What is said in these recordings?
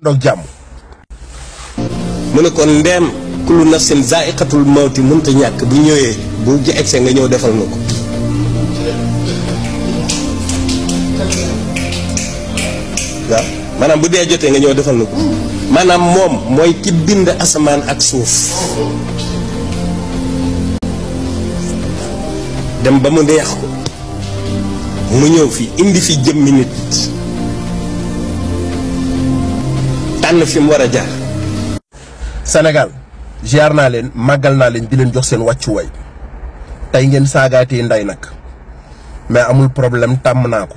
dog jàmm. mu ne kon ndeem kullu nafsin zaiqatul mawti mënta ñàkk bu ñëwee bu ji egse nga ñëw defal na ko. waaw maanaam bu dee jotee nga ñëw defal na ko maanaam moom mooy ki bind asamaan ak suuf dem ba mu neex ko mu ñëw fi indi fi jëmmi nit tànn fi mu war a jaar. Sénégal ziar naa leen màggal naa leen di leen jox seen wàccuwaay tey ngeen saagaatee nday nag mais amul problème tàmm naa ko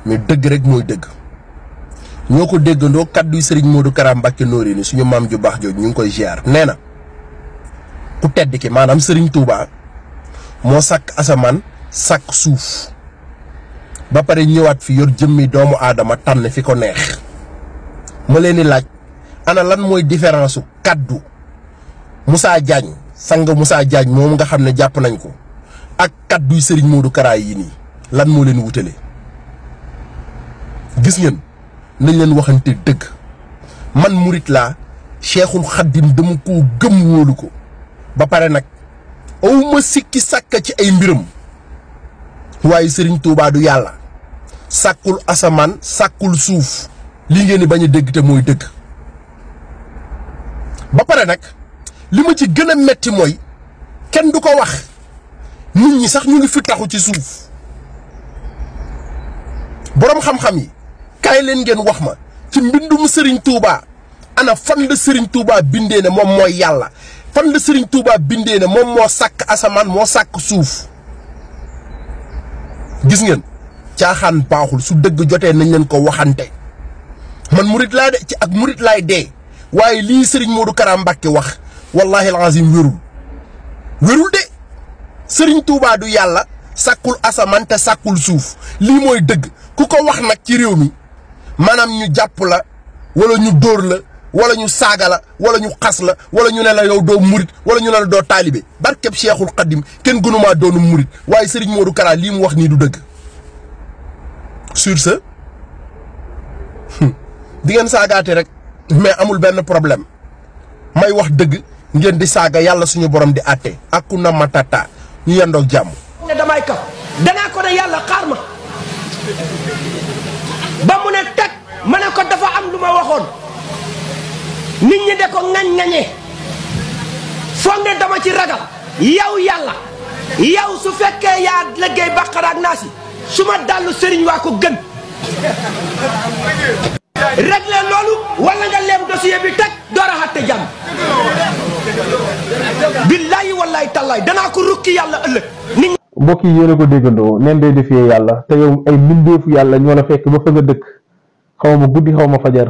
mais dëgg rek mooy dëgg ñoo ko déggandoo kaddu Serigne Modou Kara Mbacké Noreyni suñu maam ju baax jooju ñu ngi koy ziar nee na ku tedd ki maanaam Serigne Touba moo sàkk asamaan sàkk suuf ba pare ñëwaat fi yor jëmmi doomu aadama tànn fi ko neex ma leen di laaj ana lan mooy différence su kaddu Moussa Diagne sang Moussa Diagne moom nga xam ne jàpp nañ ko ak kaddu Serigne Modou Kara yi nii lan moo leen wutale gis ngeen nañ leen waxante dëgg man murit laa Cheikhul Khadim dama koo gëm wóolu ko ba pare nag awma sikki sàkka ci ay mbiram waaye Serigne Touba du yàlla sàkkul asamaan sàkkul suuf lii ngeen di bañ a dégg te mooy dëgg ba pare nag li ma ci gën a metti mooy kenn du ko wax nit ñi sax ñu ngi fi taxu ci suuf boroom xam-xam yi kaay leen ngeen wax ma ci mbindum Serigne Touba ana fan la Serigne Touba bindee ne moom mooy yàlla fan la Serigne Touba bindee ne moom moo sàkk asamaan moo sàkk suuf gis ngeen caaxaan baaxul su dëgg jotee nañ leen ko waxante man murit laa de ci ak murit laay dee waaye lii Serigne Modou Kara Mbacké wax wallahi alazim wérul de Serigne Touba du yàlla sàkkul asamaan te sàkkul suuf lii mooy dëgg ku ko wax nag ci réew mi maanaam ñu jàpp la wala ñu dóor la wala ñu saaga la wala ñu xas la wala ñu ne la yow doo murit wala ñu ne la doo taalibe barkeb Cheikhul Khadim kenn gënumaa doonu murit waaye Serigne Modou Kara lii mu wax nii du dëgg sur ce di ngeen saagaate rek mais amul benn problème may wax dëgg ngeen di saaga yàlla suñu borom di àtte akku na matata ñu yendoog jàmm. ne damay kaf danaa ko ne yàlla xaar ma ba mu ne teg ma ne ko dafa am lu ma waxoon nit ñi de ko ŋañ-ŋañee foog ne dama ci ragal yow yàlla yow su fekkee yaa liggéey Baqara ak Naas su ma dallu sëriñ waa ko gën réglé loolu wala nga leem dossier bi teg door a xatte jàmm billahi wallahi tallaay danaa ko rukki yàlla ëllëg nit mbokk yi yéen a ko déggandoo neen day defee yàlla te yow ay mbindeefu yàlla ñoo la fekk ba fa nga dëkk xaw ma guddi xaw ma fajar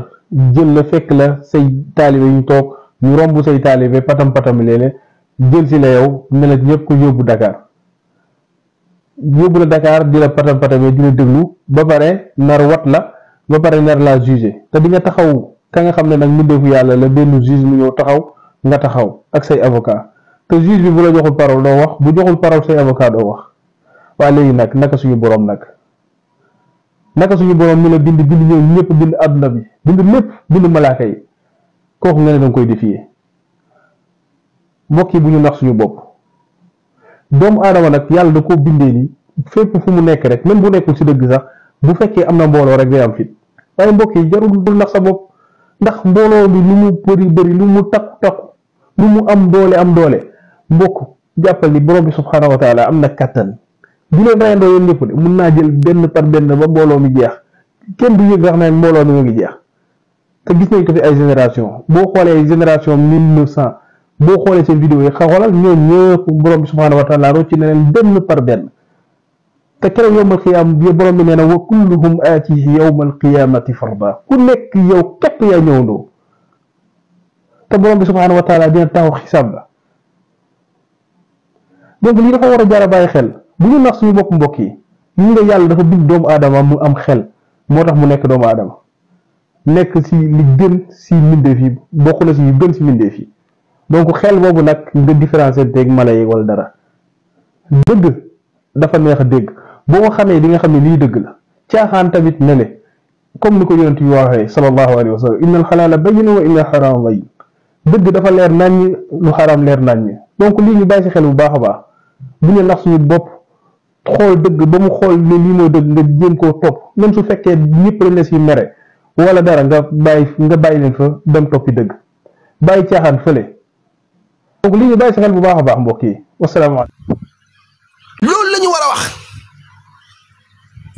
jël la fekk la say taalibe ñu toog ñu romb say taalibe patam patam léeg-léeg jël si la yow ne la ñëpp ko yóbbu Dakar di la patam patamee di la déglu ba pare nar wat la ba pare nar laa jugé te di nga taxaw ka nga xam ne nag mbindeefu yàlla la benn juge mu ñëw taxaw nga taxaw ak say avocat te juge bi bu la joxul parole doo wax bu joxul parole say avocat doo wax waa léegi nag naka suñu borom mi la bind ñëw ñëpp bind àdduna bi bind lépp bind malaaka yi kooku nga ne danga koy défier mbokk yi bu ñu nax suñu bopp doomu aadama nag yàlla da koo bindee ni fépp fu mu nekk rek même bu nekkul ci dëgg sax bu fekkee am na mbooloo rek day am fit waaye mbokk yi jarul bul nax sa bopp ndax mbooloo bi lu mu bëri lu mu takku lu mu am doole mbokk jàppal ni borom bi subhaanahu wa taala am na kattan bu leen reyandoo yéen ñëpp de mun naa jël benn par benn ba mbooloo mi jeex kenn du yëg sax naan mbooloo mi ngi jeex te gis nañ ko fi ay génération boo xoolee génération 1900 boo xoolee seen vidéo yi xoolal ñoom ñëpp borom bi subhaanahu wa taala rocci na leen benn par benn te keroog yowmal qiyaam bi borom bi nee na wa kulluhum aatihi yowmal qiyaamati farda ku nekk yow képp yaa ñëwandoo te borom bi subhaanahu wa taala dina taxaw xisaab la donc lii dafa war a jaar a bàyyi xel bu ñu nax suñu bopp mbokk yi ñu nga yàlla dafa bind doomu aadama mu am xel moo tax mu nekk doomu aadama nekk si li gën si mbindeef yi bokk na si yu gën si mbindeef yi donc xel boobu nag nga différencier teeg mala yi wala dara dëgg dafa neex a dégg boo ko xamee di nga xam ne lii dëgg la caaxaan tamit ne le comme ni ko yonent bi waxee sallallahu alayhi wa sallam inna al xalaala bayyin wa inna al xaraama bayyin dëgg dafa leer naññ lu xaraam leer naññ donc lii ñu bàyyi si xel bu baax a baax bu ñu nax suñu bopp xool dëgg ba mu xool ne lii mooy dëgg nga jéem koo topp même su fekkee ñëpp dañ la si mere wala dara nga bàyyi leen fa dem toppi dëgg bàyyi caaxaan fële donc lii ñu bàyyi si xel bu baax a baax mbokk yi wasalaamaaleykum. loolu la ñu war a wax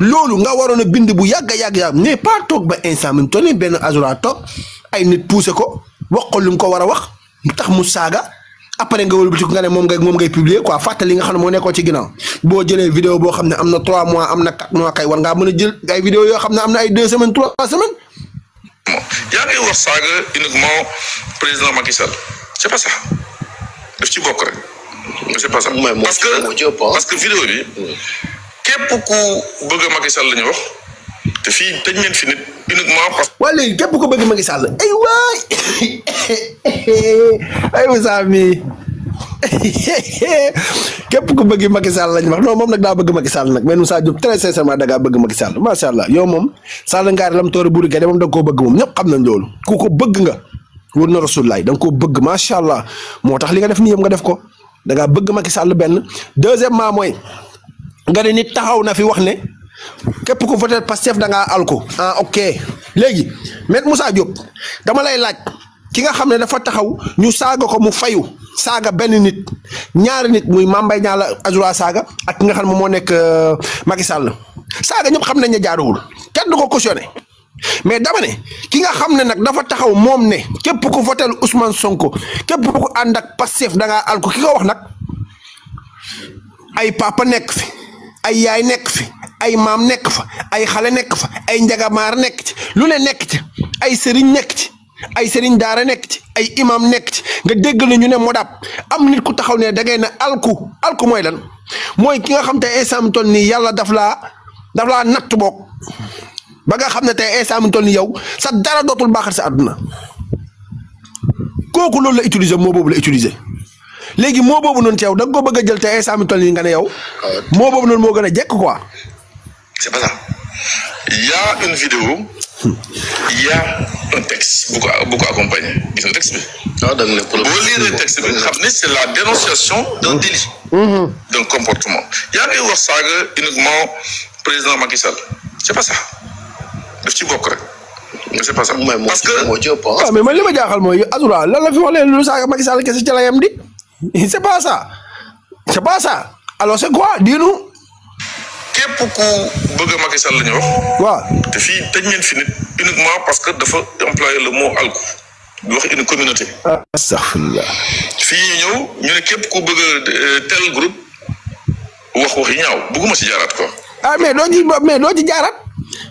loolu nga waroon a bind bu yàgg mais pas toog ba instant mi toll nii benn Azoura toog ay nit poussé ko wax ko lu mu ko war a wax mu tax mu saaga après nga wëlbati ko nga ne moom ngay publier quoi fàttali nga xam ne moo nekkoon ci ginnaaw boo jëlee vidéo boo xam ne am na 3 mois am na 4 mois kay war ngaa mën a jël ay vidéo yoo xam ne am na ay 2 semaines 3 semaines. yaa ngi wax saaga uniquement président Macky Sall c'est pas ça daf ci bokk rek c'est pas ça parce que vidéo bi képp ku bëgg Macky Sall la ñu wax te fii tëj ngeen fi nit uniquement parce que. waaye léegi képp ku bëgg Macky Sall ay waay ay Moussa mi képp ku bëgg Macky Sall lañ wax non moom nag daa bëgg Macky Sall nag mais Moussa Diop très sincèrement da ngaa bëgg Macky Sall macha allah yow moom Sall ngaari lam toore buri gade moom da nga koo bëgg moom ñëpp xam nañ loolu ku ko bëgg nga wër na rasulaay da nga koo bëgg macha allah moo tax li nga def nii yëpp nga def ko da ngaa bëgg Macky Sall benn deuxièmement mooy nga ne nit taxaw na fi wax ne képp ku voté Pastef da ngaa alko ok léegi Maître Moussa Diop dama lay laaj ki nga xam ne dafa taxaw ñu saaga ko mu fayu saaga benn nit ñaari nit muy Mame Mbaye Niang la Azoura saaga ak ki nga xam ne moo nekk Macky Sall saaga ñëpp xam nañ ne jaaduwul kenn du ko cautionné mais dama ne ki nga xam ne nag dafa taxaw moom ne képp ku voté Ousmane Sonko képp ku ànd ak Pastef da ngaa alko ki nga wax nag ay papa nekk fi ay yaay nekk fi ay maam nekk fa ay xale nekk fa ay njagamaar nekk ci lu ne nekk ci ay sëriñ nekk ci ay sëriñ daara nekk ci ay imam nekk ci nga dégg la ñu ne modab am nit ku taxaw ne da ngay ne alku mooy lan mooy ki nga xam te instant mi toll nii yàlla daf laa natt boog ba nga xam ne tey instant mi toll nii yow sa dara dootul baaxal sa àdduna kooku loolu la utiliser moo boobu la utiliser léegi moo boobu noonu ci yow da nga ko bëgg a jël tey instant mi toll nii nga ne yow moo boobu noonu moo gën a jekk quoi. C'est pas ça. Il y a une vidéo, il y a un texte beaucoup accompagné. Gis nga texte bi. Boo lire texte bi nga xam ne c'est la dénonciation d'un délit, d'un comportement. yaa ngi wax saaga uniquement président Macky Sall. C'est pas ça. daf ci bokk rek. C'est pas ça. Parce que mais man li ma jaaxal mooy Azoura lan la fi wax leen lu saaga Macky Sall kese ci la yem di. C'est pas ça. C'est pas ça. Alors c'est quoi dis-nous. képp ku bëgg Macky Sall la ñu wax. waaw te fii tëj ngeen fi nit uniquement parce que dafa employer le mot alku di wax une communauté. astaghfirullah. fii ñu ñëw ñu ne képp ku bëgg tel groupe wax yi ñaaw bëgguma ci jaaraat quoi. mais doo ci jaaraat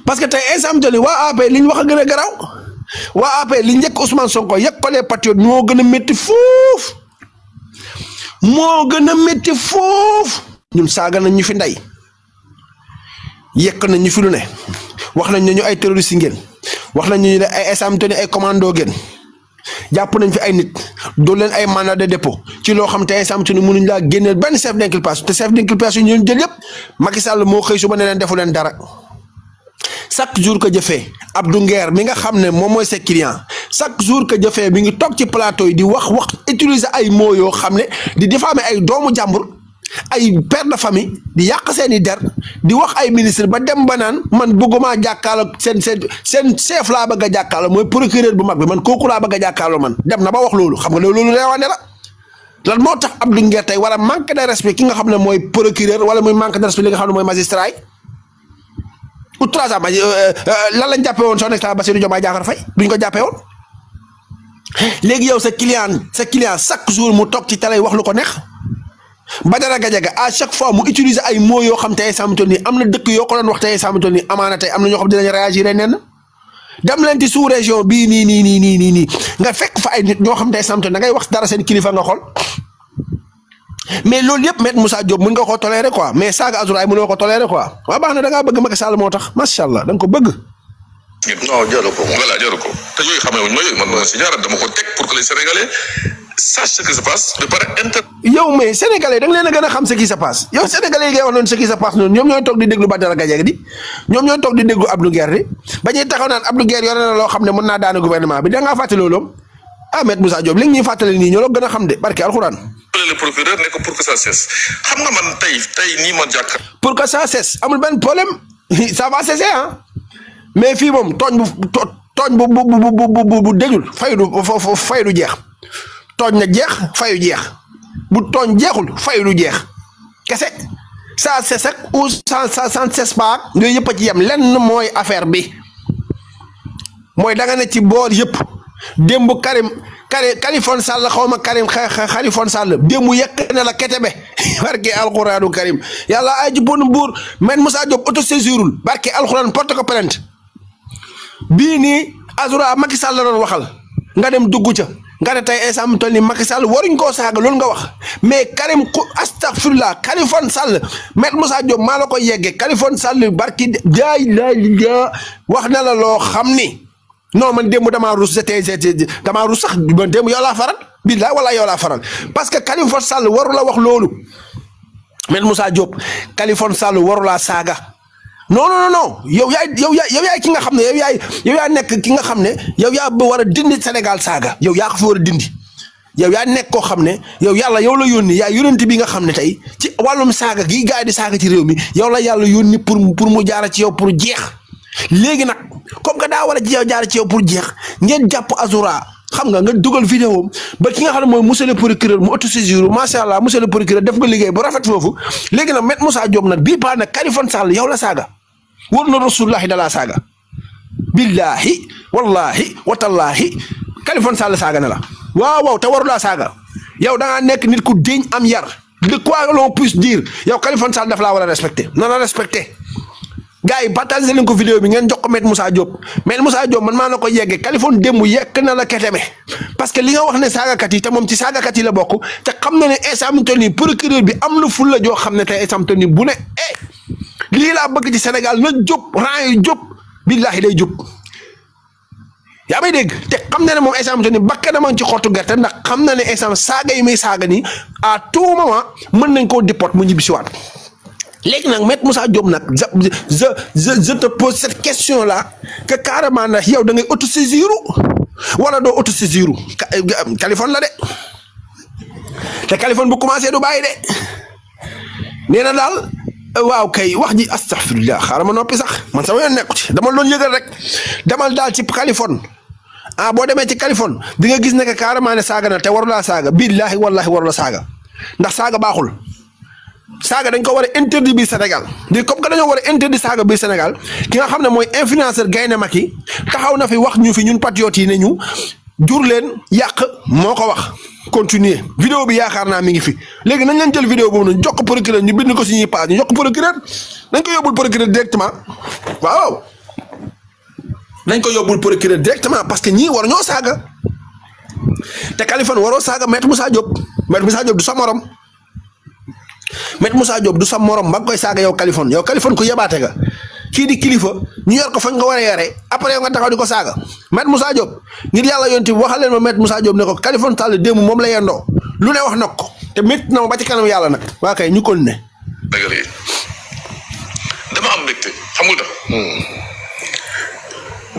parce que tey instant bii waa AP li ñu wax a gën a garaaw waa AP li njëkk Ousmane Sonko yëg ko les patriotes moo gën a métti foofu ñun saaga nañ ñu fi ndey. yekk nañ ñu fi lu ne wax nañ ñu ay terroriste ngeen wax nañ ñu ay SAMToni ay commando ngeen jàpp nañ fi ay nit doo leen ay mandat de dépôt ci loo xam te SAMToni mënuñ laa génneel benn chef d'inculpation te chef d'inculpation ñu jël yëpp Macky Sall moo xëy suba ne leen defu leen dara chaque jour que jëfee Abdou Nguer mi nga xam ne moom mooy ses clients chaque jour que jëfee mi ngi toog ci plateau yi di wax utiliser ay mots yoo xam ne di diffamer ay doomu jàmbur. ay père de famille di yàq seeni der di wax ay ministre ba dem ba naan man bëgguma jàkkaarloo seen chef laa bëgg a jàkkaarloo mooy procureur bu mag bi man kooku laa bëgg a jàkkaarloo man dem na ba wax loolu xam nga loolu reewaane la lan moo tax Abdou Nguer tey wala manque de respect ki nga xam ne mooy procureur wala muy manque de respect li nga xam ne mooy magistrat yi outrage lan lañ jàppee woon son excellence Bassirou Diomaye Diakhar Faye duñ ko jàppee woon léegi yow sa client chaque jour mu toog ci télé wax lu ko neex. Badara Gadiaga à chaque fois mu utiliser ay mots yoo xam tey sàmm toll nii am na dëkk yoo ko doon wax tey sàmm toll nii amaana tey am na ñoo xam dinañ réagir nen dem leen ci sous région bii nii nga fekk fa ay nit ñoo xam tey sàmm toll da ngay wax dara seen kilifa nga xool mais loolu yëpp Maître Moussa Diop mën nga koo tolérer quoi mais saaga Azoura mënoo ko tolérer quoi waaw baax na da ngaa bëgg Macky Sall moo tax macha allah da nga ko bëgg. non jaru ko voilà jaru ko te yooyu xamee wuñ ma yooyu man ma si jaaraat dama ko teg pour que les Sénégalais sache ce qui se passe de par yow mais sénégalais da nga leen a gën a xam ce qui se passe yow sénégalais yi ngay wax noonu ce qui se passe noonu ñoom ñooy toog di déglu Badara Gadiaga di ñoom ñooy toog di déglu Abdou Nguer di ba ñuy taxaw naan Abdou Nguer yore na loo xam ne mën naa daane gouvernement bi da ngaa fàtte loolu Maître Moussa Diop li ñuy fàttali nii ñoo la gën a xam de barke alxuraan. le procureur ne ko pour que ça cesse xam nga man tey nii ma jàkk. pour que ça cesse amul benn problème ça va cesser ah mais fii moom tooñ bu dëjul fay du jeex tooñ na jeex fayu jeex bu tooñ jeexul fayu du jeex kese ça cesse ak ou ça cesse pas yooyu yëpp a ci yem lenn mooy affaire bi mooy da nga ne ci boor yëpp démb Kalifone Sall xaw ma Kalifone Sall démb yekk na la ketebe barke alxuraanu karim yàlla ay ji bon buur Maître Moussa Diop autosaisirul barke alxuraan porte ko plainte bii nii Azura Macky Sall la doon waxal nga dem dugg ca nga ne tey instant mu toll nii Macky Sall waruñ koo saaga loolu nga wax mais Karim astaghfirullah Kalifone Sall Maître Moussa Diop maa la ko yeggee Kalifone Sall barki jaay la wax na la loo xam ni non man démb damaa rus damaa rus sax man démb yow laa faral billaay wala yow laa faral parce que Kalifone Sall waru la wax loolu Maître Moussa Diop Kalifone Sall waru laa saaga non yow yaay ki nga xam ne yow yaa nekk ki nga xam ne yow yaa ba war a dindi Sénégal saaga yow yaa ko fi war a dindi yow yaa nekk koo xam ne yow yàlla yow la yónni yaa yónent bi nga xam ne tey ci wàllum saaga gi gars yi di saaga ci réew mi yow la yàlla yónni pour mu jaara ci yow pour jeex léegi nag comme que daa war a jaara ci yow pour jeex ngeen jàpp Azura xam nga dugal vidéo ba ki nga xam ne mooy monsieur le procureur mu autosaisir macha allah monsieur le procureur def nga liggéey bu rafet foofu léegi nag Maître Moussa Diop nag bii baax nag Kalifone Sall yow la saaga war na rasulullahi da laa saaga billahi wallahi watallaahi Kalifone Sall saaga na la waaw te waru laa saaga yow da ngaa nekk nit ku diñ am yar de quoi l'on puisse dire yow Kalifone Sall daf laa war a respecté na la respecté gars yi partagé leen ko vidéo bi ngeen jox ko Maître Moussa Diop man maa na ko yeggee Kalifone démb yekk na la keteme parce que li nga wax ne saagakat yi te moom ci saagakat yi la bokk te xam na ne instant mu toll nii procureur bi am na ful la joo xam ne tey instant mu toll nii bu ne lii laa bëgg ci Sénégal na jóg rang yi jóg billahi day jóg yaa may dégg te xam na ne moom instant mu toll nii bakka na ma ci xottu gerte ndax xam na ne instant saaga yi muy saaga nii à tout moment mën nañ koo déport mu ñibbi si waat léegi nag Maître Moussa Diop nag je te pose cette question là que carrément nag yow da ngay autosaisir wala doo autosaisir Kalifone la de te Kalifone bu commencé du bàyyi de nee na daal waaw kay wax ji astaghfirullah xaaral ma noppi sax man sama yoon nekku ci dama doon yëgal rek demal daal ci Kalifone boo demee ci Kalifone di nga gis ne que carrément ne saaga na te warulaa saaga billahi wallahi warula saaga ndax saaga baaxul. saaga dañ ko war a interdit biir Sénégal di comme que dañoo war a interdit saaga biir Sénégal ki nga xam ne mooy influenceur Gaynde Macky taxaw na fi wax ñu fi ñun patriotes yi ne ñu jur leen yàq moo ko wax continuer vidéo bi yaakaar naa mi ngi fi léegi nañ leen jël vidéo boobu noonu jox ko procureur ñu bind ko suñuy page ñu jox ko procureur nañ ko yóbbul procureur directement waaw nañ ko yóbbul procureur directement parce que ñii war ñoo saaga te Kalifone waroo saaga Maître Moussa Diop du sa morom Maître Moussa Diop du sa morom ba nga koy saaga yow Kalifone ku yebaate ga kii di kilifa ñu yor ko fañ ko war a yore après yow nga taxaw di ko saaga Maître Moussa Diop ngir yàlla yonti waxal leen ma Maître Moussa Diop ne ko Kalifone Sall démb moom la yendoo lu ne wax na ko te métti na ma ba ci kanam yàlla nag waa kay ñu kon ne dama am mbégte xam nga dafa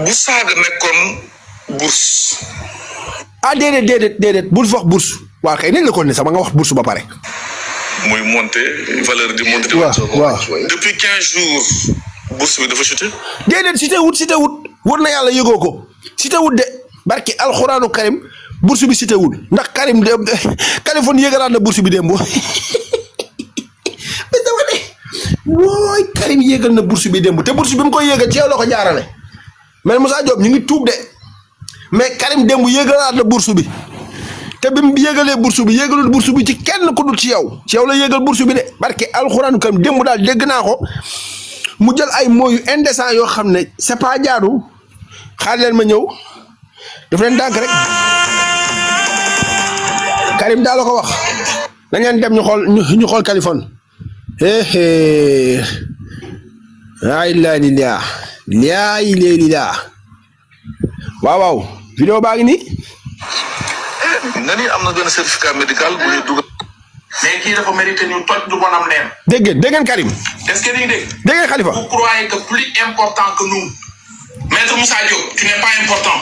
bu saaga nekkoon bourse déedéet bul wax bourse waa kay nañ la kon ne sama nga wax bourse ba pare muy monter valeur di monter. waaw depuis 15 jours bourse bi dafa chuté. déedéet chuté wut war na yàlla yëgoo ko chuté wut de barki alxuraanu Karim bourse bi chuté wul ndax Karim Kalifone yëgalaat na bourse bi démb wooy Karim yëgal na bourse bi démb te bourse bi mu koy yëgal ci yow la ko jaarale mais Moussa Diop ñu ngi tuub de mais Karim démb yëgalaat na bourse bi. te bi mu yégalee bourse bi yégalul bourse bi ci kenn ku dul ci yow la yégal bourse bi de barke alxuraanu kam démb daal dégg naa ko mu jël ay mots yu indécent yoo xam ne c'est pas jaadu xaar leen ma ñëw daf leen dànk rek Karim daal la ko wax dañ leen dem ñu xool Kalifone ay laa waaw vidéo baa ngi nii nga ni am na benn certificat médical bu ñu dugal. mais kii dafa mérité ñu toj du bonam neem. dégg ngeen Karim. est-ce que dégg ngeen Khalifa. vous croyez que plus important que nous. Maître Moussa Diop tu n'es pas important.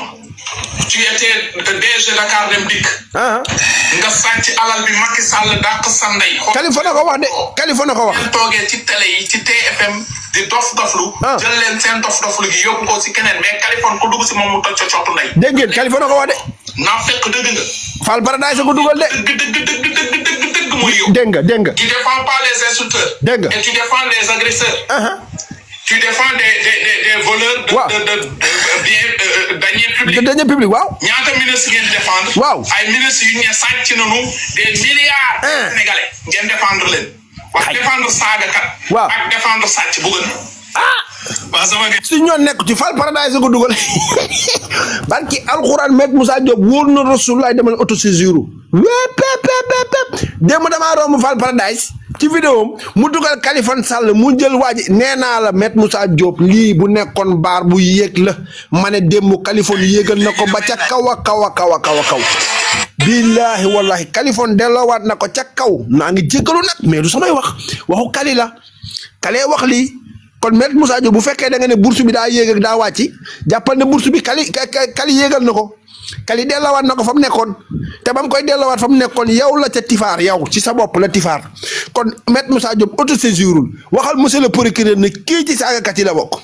tu étais DG Dakar Dem Dikk. nga sàcc alal bi Macky Sall dàq sa ndey. Khalifa na ko wax de Khalifa na ko wax. ngeen toogee ci télé yi ci TFM di dof-doflu. jël leen seen dof-doflu gi yóbbu ko si keneen mais Khalifa ku dugg si moom mu toj ca cottu ndey. dégg ngeen Khalifa na ko wax de. naa fekk dëgg nga. Fall Paradise ko dugal de. dëgg muy yow. dégg nga. tu défends pas les insulteurs. dégg nga et tu défends les agresseurs. tu défends des voleurs de biens deniers publics. deniers publics waaw. ñaata ministre ngeen défendre. waaw ay ministres yu ñu sàcc nañu des milliards. sénégalais ngeen défendre leen. wax défendre saagakat. waaw ak défendre sàcc bu gën. waaw sama gars. si ñoo nekk ci Fall Paradise ko dugal barki alxuraan Maître Moussa Diop wóor na Rasulullah demal autosaisir démb damaa romb Fall Paradise ci vidéo mu dugal Khalifa Sall mu jël waa ji nee naa la Maître Moussa Diop lii bu nekkoon baar bu yéeg la ma ne démb Khalifa yéegal na ko ba ca kaw a kaw billaahi wallahi Khalifa delloowaat na ko ca kaw naa ngi jéggalu nag mais du samay waxu Kali la Kali wax lii kon Maître Moussa Diop bu fekkee da nga ne bourse bi daa yéeg ak daa wàcc jàppal ne bourse bi Kali yéegal na ko Kali delloowaat na ko fa mu nekkoon te ba mu koy delloowaat fa mu nekkoon yow la ca tifaar yow ci sa bopp la tifaar kon Maître Moussa Diop autosaisirul waxal monsieur le procureur ne kii ci saagakat yi la bokk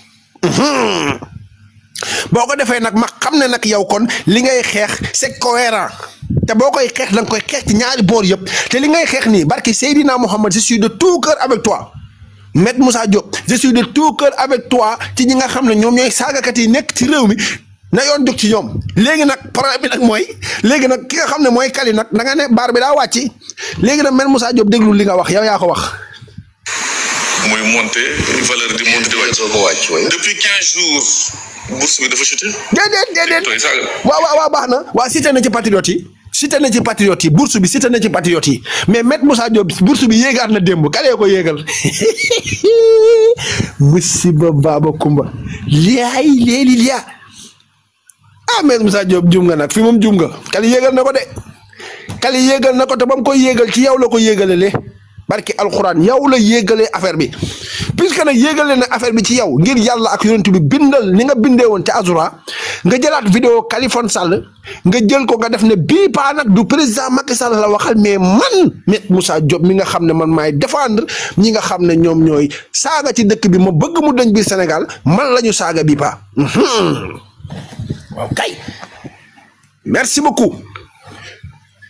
boo ko defee nag ma xam ne nag yow kon li ngay xeex c'est cohérent te boo koy xeex da nga koy xeex ci ñaari boor yëpp te li ngay xeex nii barki Seydina Mohamed je suis de tout cœur avec toi Maître Moussa Diop je suis de tout cœur avec toi ci ñi nga xam ne ñoom ñooy saagakat yi nekk ci réew mi na yoon jóg ci ñoom léegi nag problème bi nag mooy léegi nag ki nga xam ne mooy Kali nag da nga ne baar bi daa wàcc léegi nag Maître Moussa Diop déglu li nga wax yow yaa ko wax. muy monter valeur di monter di wàcc. depuis 15 jours bourse bi dafa chuté. déedéet waaw baax na waaw cité na ci patriote yi bourse bi cité na ci patriote yi mais Maître Moussa Diop bourse bi yéegaat na démb Kali ko yéegal musiba baaba kumba liyaay léeli liyaa Maître Moussa Diop jum nga nag fi moom jum nga Kali yéegal na ko te ba mu koy yéegal ci yow la ko yéegalele barki alxuraan yow la yéegalee affaire bi puisque nag yéegale na affaire bi ci yow ngir yàlla ak yonent bi bindal ni nga bindee woon ca Azura nga jëlaat vidéo Khalifa Sall nga jël ko nga def ne bii paa nag du président Macky Sall la waxal mais man Maître Moussa Diop mi nga xam ne man maay défendre ñi nga xam ne ñoom ñooy saaga ci dëkk bi ma bëgg mu dañ biir Sénégal man la ñu saaga bii paa waaw kay merci beaucoup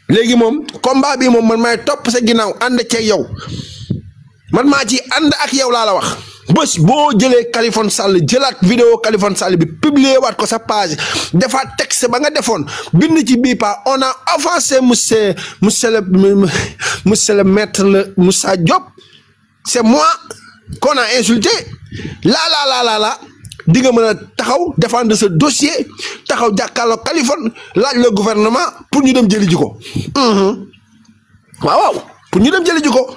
léegi moom combat bi moom man maay topp sa ginnaaw ànd ceeg yow man maa ci ànd ak yow laa la wax bés boo jëlee Khalifa Sall jëlaat vidéo Khalifa Sall bi publier waat ko sa page defaat texte ba nga defoon bind ci bii pa on a offensé monsieur le maître le Moussa Diop c'est moi qu'on a insulté la di nga mën a taxaw défendre ce dossier taxaw jàkkaarloo Khalifa laaj le gouvernement pour ñu dem jëli ji ko waaw pour ñu dem jëli ji ko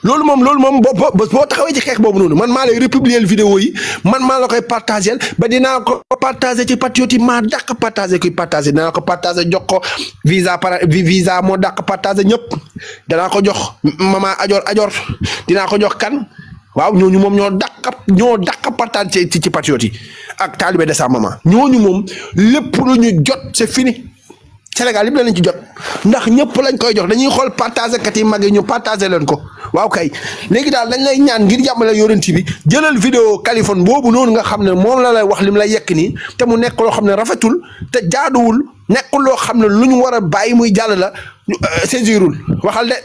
loolu moom boo taxawee ci xeex boobu noonu man maa lay republier vidéo yi man maa la koy partager ba dinaa ko partager ci patriote yi maa dàq partager kuy partager dinaa ko partager jox ko visa moo dàq partager ñëpp danaa ko jox mama ajoor dinaa ko jox kan waaw ñooñu moom ñoo dàq partage ci patriote yi ak talibé de sa maman ñooñu moom lépp lu ñu jot c'est fini Sénégal yëpp lañ ci jot ndax ñëpp lañ koy jox dañuy xool partager kat yi mag yi ñu partager leen ko waaw kay léegi daal dañ lay ñaan ngir jàmmale yorent bi jëlal vidéo Khalifa boobu noonu nga xam ne moom la lay wax lim lay yekk nii te mu nekk loo xam ne rafetul te jaaduwul nekkul loo xam ne lu ñu war a bàyyi muy jàll la saisirul waxal de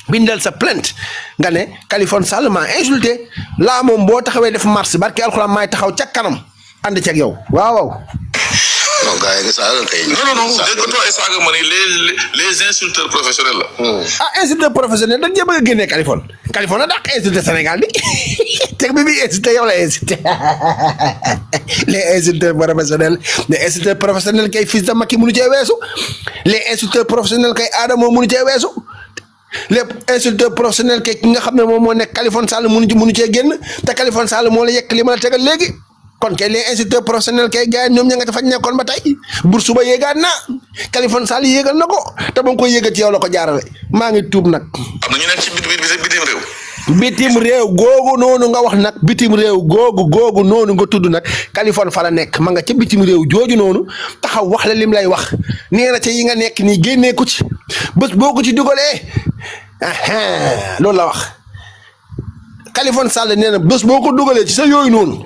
bindal sa plainte nga ne Khalifa Sall ma insulté laa moom boo taxawee def marche barki alxuraan maay taxaw ca kanam ànd ceeg yow waaw. non gars yi nga saaga kay. non déggoo ay saaga ma ni les insulteurs professionnels la. Insulteur professionnel dañ jéem a génnee Khalifa na dàq insulté Sénégal bi teg bi insulté yow la insulté les insulteurs professionnels kay fils de Macky mënu cee weesu les insulteurs professionnels kay Adamo mënu cee weesu. les insulteurs professionnels ki nga xam ne moom moo nekk Khalifa Sall mënu cee génn te Khalifa Sall moo la yekk li ma la tegal léegi kon kay les insulteurs professionnels kay gars yi ñoom ña nga fa nekkoon ba tey bourse ba yéegaat na Kaliphone Sall yéegal na ko te ba nga koy yéegal ci yow la ko jaarale maa ngi tuub nag. am na ñu nekk ci bitim réew. bitim réew googu noonu nga wax nag bitim réew googu noonu nga tudd nag Kaliphone fa la nekk ma nga ca bitim réew jooju noonu taxaw wax la lim lay wax nee na ca yi nga nekk nii génnee ko ci bés boo ko ci dugalee loolu la wax Kaliphone Sall nee na bés boo ko dugalee ci sa yooyu noonu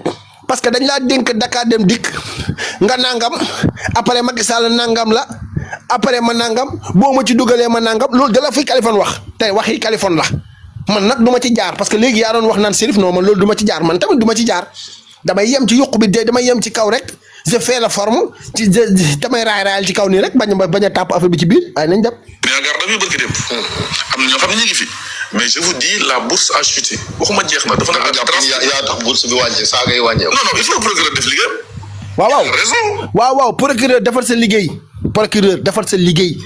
parce que dañ laa dénk Dakar Dem Dikk nga nangam après Macky Sall nangam la après ma nangam boo ma ci dugalee ma nangam loolu da la fi Kaliphone wax tey waxi Kaliphone la. man nag du ma ci jaar parce que léegi yaa doon wax naan Serif non man loolu du ma ci jaar man tamit du ma ci jaar damay yem ci yuq bi de damay yem ci kaw rek je fais la forme ci damay raayal ci kaw nii rek bañ a tàpp affaire bi ci biir waaye nañ dem. mais garde bi barki dem am na ñoo xam ne ñu ngi fi mais je vous dis la bourse a chuté waxuma jeex na dafa nekk yaa tax bourse bi wàññi saa ngay wàññeeku. non il faut procureur def liggéeyam. waaw procureur defar sa liggéey procureur defar sa liggéey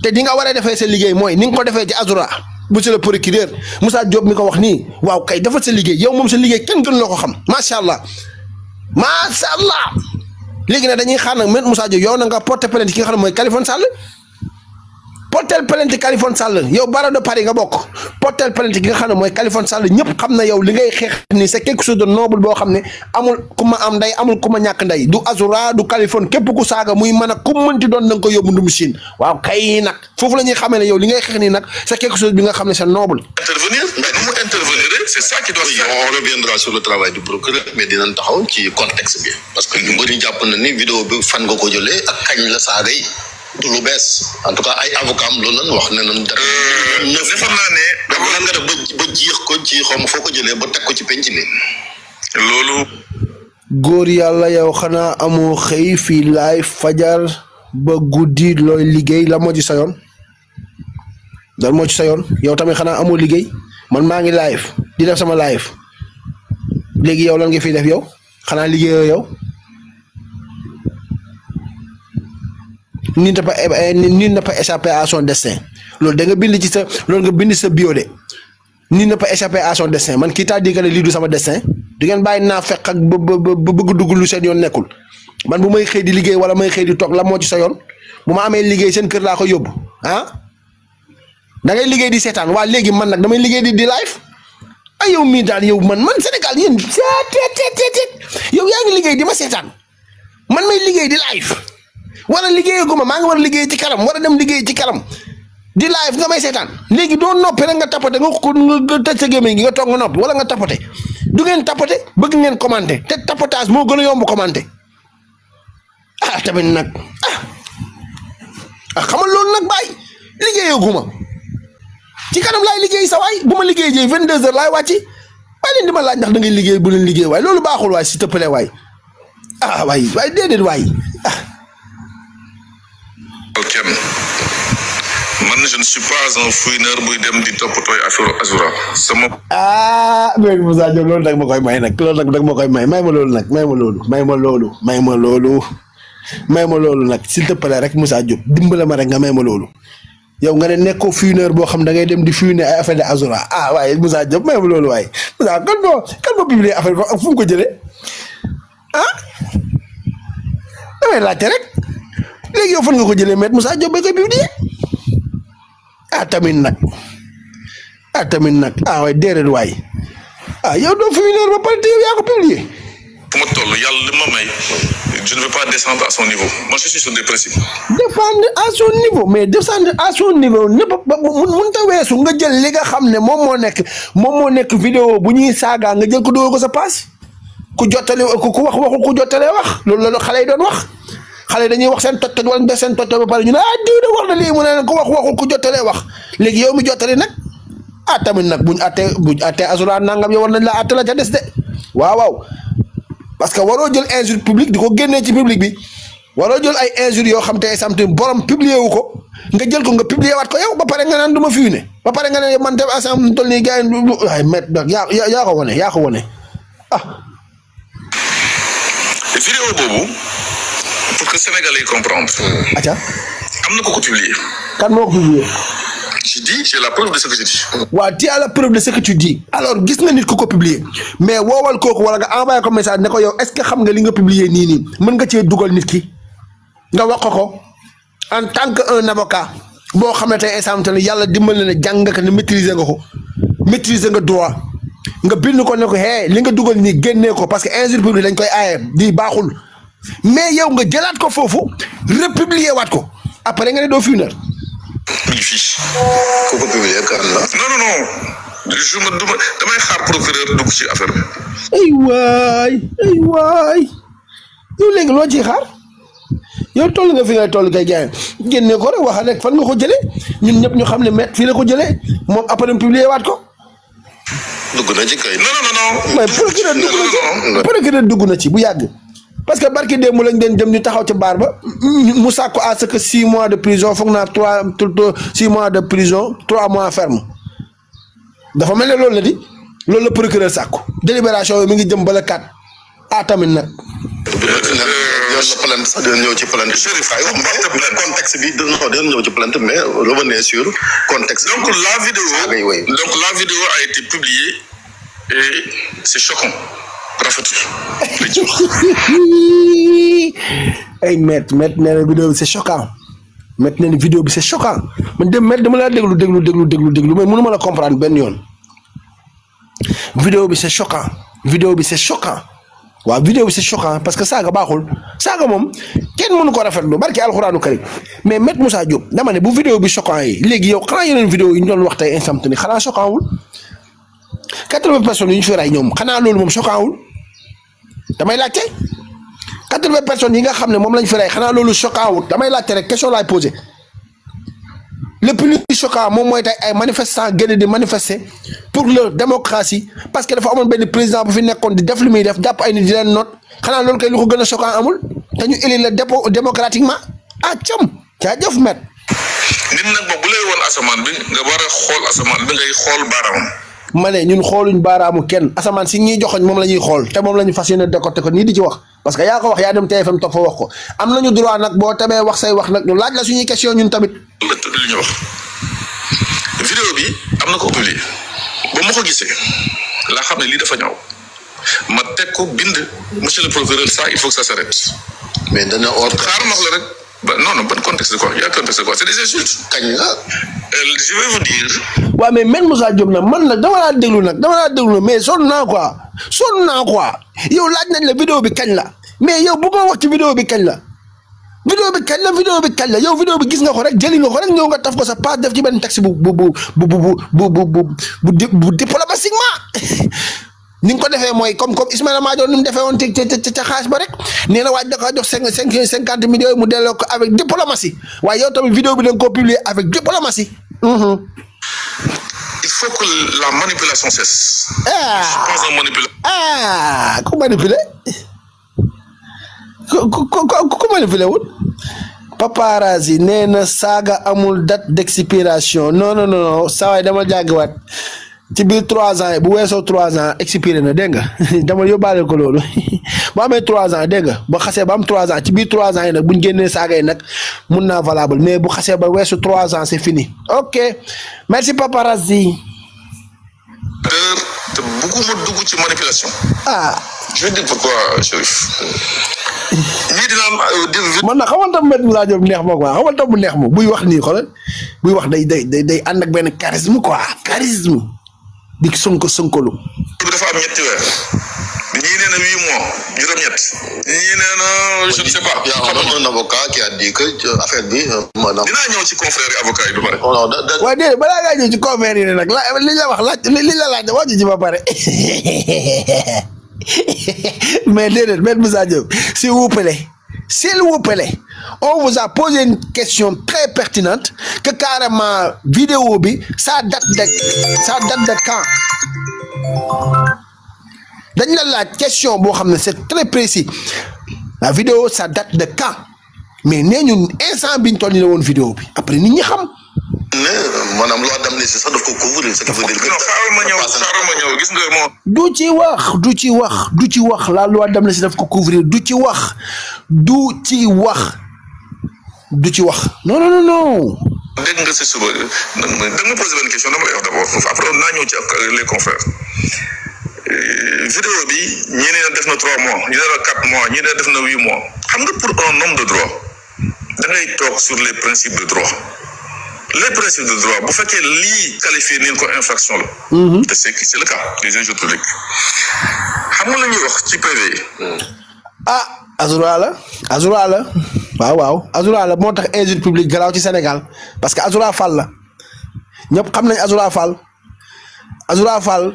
te di nga war a defee sa liggéey mooy ni nga ko defee ci Azura. monsieur le procureur Moussa Diop mi ko wax nii waaw kay defal sa liggéey yow moom sa liggéey kenn gën loo ko xam macha allah léegi nag dañuy xaar nag même Moussa Diop yow na nga porter plainte ki nga xam ne mooy Kaliphone Sall porter plainte Kaliphone Sall yow barreau de Paris nga bokk porter plainte ki nga xam ne mooy Kaliphone Sall ñëpp xam na yow li ngay xeex ni c'est quelque chose de noble boo xam ne amul ku ma am ndey amul ku ma ñàkk ndey du Azura du Kaliphone képp ku saaga muy mën a ku mënti doon da nga ko yóbbu ndum Chine waaw kay nag foofu la ñuy xamee ne yow li ngay xeex nii nag c'est quelque chose bi nga xam ne c'est noble. intervenir mais nu mu intervenir c'est ça qui doit se faire. On reviendra sur le travail du procureur mais dinañ taxaw ci contexte bi parce que ñu bëri jàpp na ni vidéo bi fan nga ko jëlee ak kañ la saaga yi du lu bees en tout cas ay avocat am loolu lañ wax ne nañ dara. defoon naa ne. donc lan nga def ba jiix ko ci xaw ma foo ko jëlee ba teg ko ci penc mi. loolu. góor yàlla yow xanaa amoo xëy fii laay fajar ba guddi looy liggéey la moo ci sa yoon dal moo ci sa yoon yow tamit xanaa amoo liggéey man maa ngi live di def sama live léegi yow lan nga fiy def yow xanaa liggéeyoo yow. nit n'a pas échappé à son destin loolu da nga bind ci sa loolu nga bind sa bio de nit n'a pas échappé à son destin man kii taa di que ne lii du sama destin di ngeen bàyyi naa fekk ak ba bëgg dugg lu seen yoon nekkul man bu may xëy di liggéey wala may xëy di toog la moo ci sa yoon bu ma amee liggéey seen kër laa ko yóbbu ah da ngay liggéey di seetaan waa léegi man nag damay liggéey di live ay yow mii daal yow man Sénégal yéen yow yaa ngi liggéey di ma seetaan man may liggéey di live. wala liggéeyaguma maa ngi war a liggéey ci kanam war a dem liggéey ci kanam di live nga may seetaan léegi doo noppi rek nga tapote nga tëj sa gémmiñ gi nga toog nga noppi wala nga tapote du ngeen tapote bëgg ngeen commenter te tapotage moo gën a yomb commenter tamit nag xamal loolu nag bàyyi liggéeyaguma ci kanam laay liggéey sa waay bu ma liggéey jëy 22h laay wàcci waaye leen di ma laaj ndax da ngay liggéey bu leen liggéey waay loolu baaxul waay s'il te plaît waay waay déedéet waay kenn man je ne suis pas un fouineur buy dem di toppatooy affaire Azura sama. mais Moussa Diop loolu nag ma koy may nag loolu nag dag ma koy may ma loolu nag may ma loolu nag s'il te plaît rek Moussa Diop dimbale ma rek nga may ma loolu yow nga ne nekkoo fouineur boo xam da ngay dem di fouiner ay affaire de Azura waaye Moussa Diop may ma loolu waaye Moussa kan moo publier affaire bi ak fu mu ko jëlee damay laajte rek. léegi yow fan nga ko jëlee maître Moussa Diop ba koy publier tamit nag waaye déedéet waay yow doo fouineur ba pare te yow yaa ko publier. fu ma toll yàlla li ma may je ne veux pas descendre à son niveau moi je suis sur des principes. descendre à son niveau mais descendre à son niveau ñëpp mun ta weesu nga jël li nga xam ne moom moo nekk vidéo bu ñuy saaga nga jël ko dóor ko sa paas ku jottale ku wax waxul ku jottalee wax loolu la xale yi doon wax. xale dañuy wax seen toj wala def seen toj ba pare ñu ne diw de wax na lii mu ne ko wax waxul ku jottalee wax léegi yow mi jottali nag tamit nag buñ attee Azura nangam yow war nañ la atte la ca des de waaw parce que waroo jël injure publique di ko génnee ci public bi waroo jël ay injure yoo xam te samte borom publier wu ko nga jël ko nga publier waat ko yow ba pare nga naan du ma fi ne ba pare nga ne man dem ensemble toll nii gars yi waaye met yaa ko wone vidéo boobu pour que Sénégalais yi comprendre. acca am na ko publier. kan moo ko publier. je dis j'ai la preuve de ce que je dis. waaw tu as la preuve de ce que tu dis alors gis nga nit ku ko publier mais woowal kooku wala nga envoyé ko message ne ko yow est-ce que xam nga li nga publier nii mën nga cee dugal nit ki nga wax ko en tant que un avocat boo xam ne tey instant yàlla dimbali na jàng nga ko ne maîtriser nga ko maîtriser nga droit nga bind ko ne ko hey li nga dugal nii génnee ko parce que injure publique dañ koy aaye di baaxul mais yow nga jëlaat ko foofu republier waat ko après nga ne doo funer. ku ko publier kan la. non je me damay xaar procureur dugg ci affaire bi. ay waay yow léegi loo ciy xaar yow toll nga fi ngay toll kay gars génne ko rek wax rek fan nga ko jëlee ñun ñëpp ñu xam ne met fii la ko jëlee moom après publier waat ko. dugg na ci kay. non. mais procureur dugg na ci bu yàgg. parce que barki démb lañ den dem ñu taxaw ci baar ba mu sàkku à ce que 6 mois de prison foog naa 6 mois de prison 3 mois ferme dafa mel ne loolu la di loolu la procureur sàkku délibération yi mi ngi jëm bala 4 tamit nag. yoon la plainte sax dina ñëw ci plainte. contexte bi dina ñëw ci plainte mais revenez sur contexte. donc la vidéo a été publiée et c'est choquant. rafetul. ay maître nee na vidéo bi c'est choquant maître nee na vidéo bi c'est choquant man dem maître dama laa déglu mais mënu ma la comprendre benn yoon. vidéo bi c'est choquant waaw vidéo bi c'est choquant parce que saaga baaxul saaga moom kenn mënu ko rafetlu barki alxuraanu karim mais maître Moussa Diop dama ne bu vidéo bi choquant yi léegi yow xanaa yeneen vidéo yi ñu doon wax tey instant ni xanaa choquant wul 80 personnes yu ñu fi ray ñoom xanaa loolu moom choquant wul damay laajte 80 personnes yi nga xam ne moom lañ fi rey xanaa loolu choquant wut damay laajte rek question laay posé le plus choquant moom mooy tey ay manifestants génn di manifester pour leur démocratie parce que dafa amoon benn président bu fi nekkoon di def li muy def jàpp ay nit di leen noot xanaa loolu kay lu ko gën a choquant amul te ñu élire la dépôt démocratiquement cam jaajëf met. nit nag moom bu lay woon asamaan bi nga war a xool asamaan bi ngay xool baaraamam. ma ne ñun xooluñ baaraamu kenn asamaan si ñuy joxoñ moom la ñuy xool te moom la ñu fas yéene décorté ko nii di ci wax parce que yaa ko wax yaa dem TFM topp fa wax ko am nañu droit nag boo tamee wax say wax nag ñu laaj la suñuy question ñun tamit. li ñu wax vidéo bi am na ko publié ba ma ko gisee laa xam ne lii dafa ñaaw ma teg ko bind monsieur le procureur ça il faut que ça s'arrête. mais dana ordre xaaral ma wax la rek non ban contexte quoi y a contexte quoi c'est des insultes. kañ la. je vais vous dire. waaw mais même Moussa Diop nag man nag dama laa déglu nag mais sonn naa quoi yow laaj nañ la vidéo bi kañ la mais yow bu ko wax ci vidéo bi kañ la yow vidéo bi gis nga ko rek jëli nga ko rek ñëw nga taf ko sa page def ci benn texte bu diplomatiquement ni nga ko defee mooy comme Ismaïla Madior ni mu defee woon ca xaas ba rek nee na waaj da kaa jox 50 millions mu delloo ko avec diplomatie waaye yow tamit vidéo bi da nga koo publier avec diplomatie. Il faut que la manipulation cesse. Je pense à manipuler. Ku manipuler ku manipuler wul paparazzi nee na saaga amul date d'expiration non saa waay dama jàggiwaat ci biir 3 ans bu weesoo 3 ans expiré na dégg nga dama yóbbaale ko loolu bu amee 3 ans dégg nga ba xasee ba am 3 ans ci biir 3 ans yi nag bu ñu génnee saaga yi nag mun naa valable mais bu xasee ba weesu 3 ans c'est fini ok merci paparazzi. te bëgguma dugg ci manipulation. je vais dire pourquoi Chérif. ñii dina am. man nag xamal tam met laa jóg neex ma quoi xamal tam bu neex ma buy wax nii xoolal buy wax day ànd ak benn charisme quoi charisme. di sonkolu. bi dafa am 7 weer. ñii nee na 8 mois juróom-ñett. ñii nee na je ne sais pas. y a un avocat qui a dit que affaire bi. dinaa ñëw ci confrère avocat yi du pare. waaye déedéet balaa ngaa ñëw ci confrère yi nag li la wax laaj wax ci ba pare mais déedéet Maître Moussa Diop s'il vous plaît on vous a posé une question très pertinente que carrément vidéo bi ça date de quand dañ la laaj question boo xam ne c'est très précis la vidéo ça date de quand mais nee ñu instant biñ toll ni la woon vidéo bi après nit ñi xam. maanaam loi d'amnistie sax daf ko couvrir ce qui veut dire que. non xaaral ma ñëw gis nga moom. du ci wax la loi d'amnistie daf ko couvrir du ci wax non. dégg nga si suba da nga ma posé benn question dama lay wax d'abord après naa ñëw ci ak les confrères vidéo bi ñii ne def na 3 mois ñii ne def na 4 mois ñii ne def na 8 mois xam nga pour un homme de droit da ngay toog sur les principes de droit les principes de droit bu fekkee lii qualifié nañ ko infraction la. te c'est le cas des injures publiques xam nga la ñuy wax ci PV. Azura la waaw Azura la moo tax injure publique garaaw ci Sénégal parce que Azura Fall la ñëpp xam nañ Azura Fall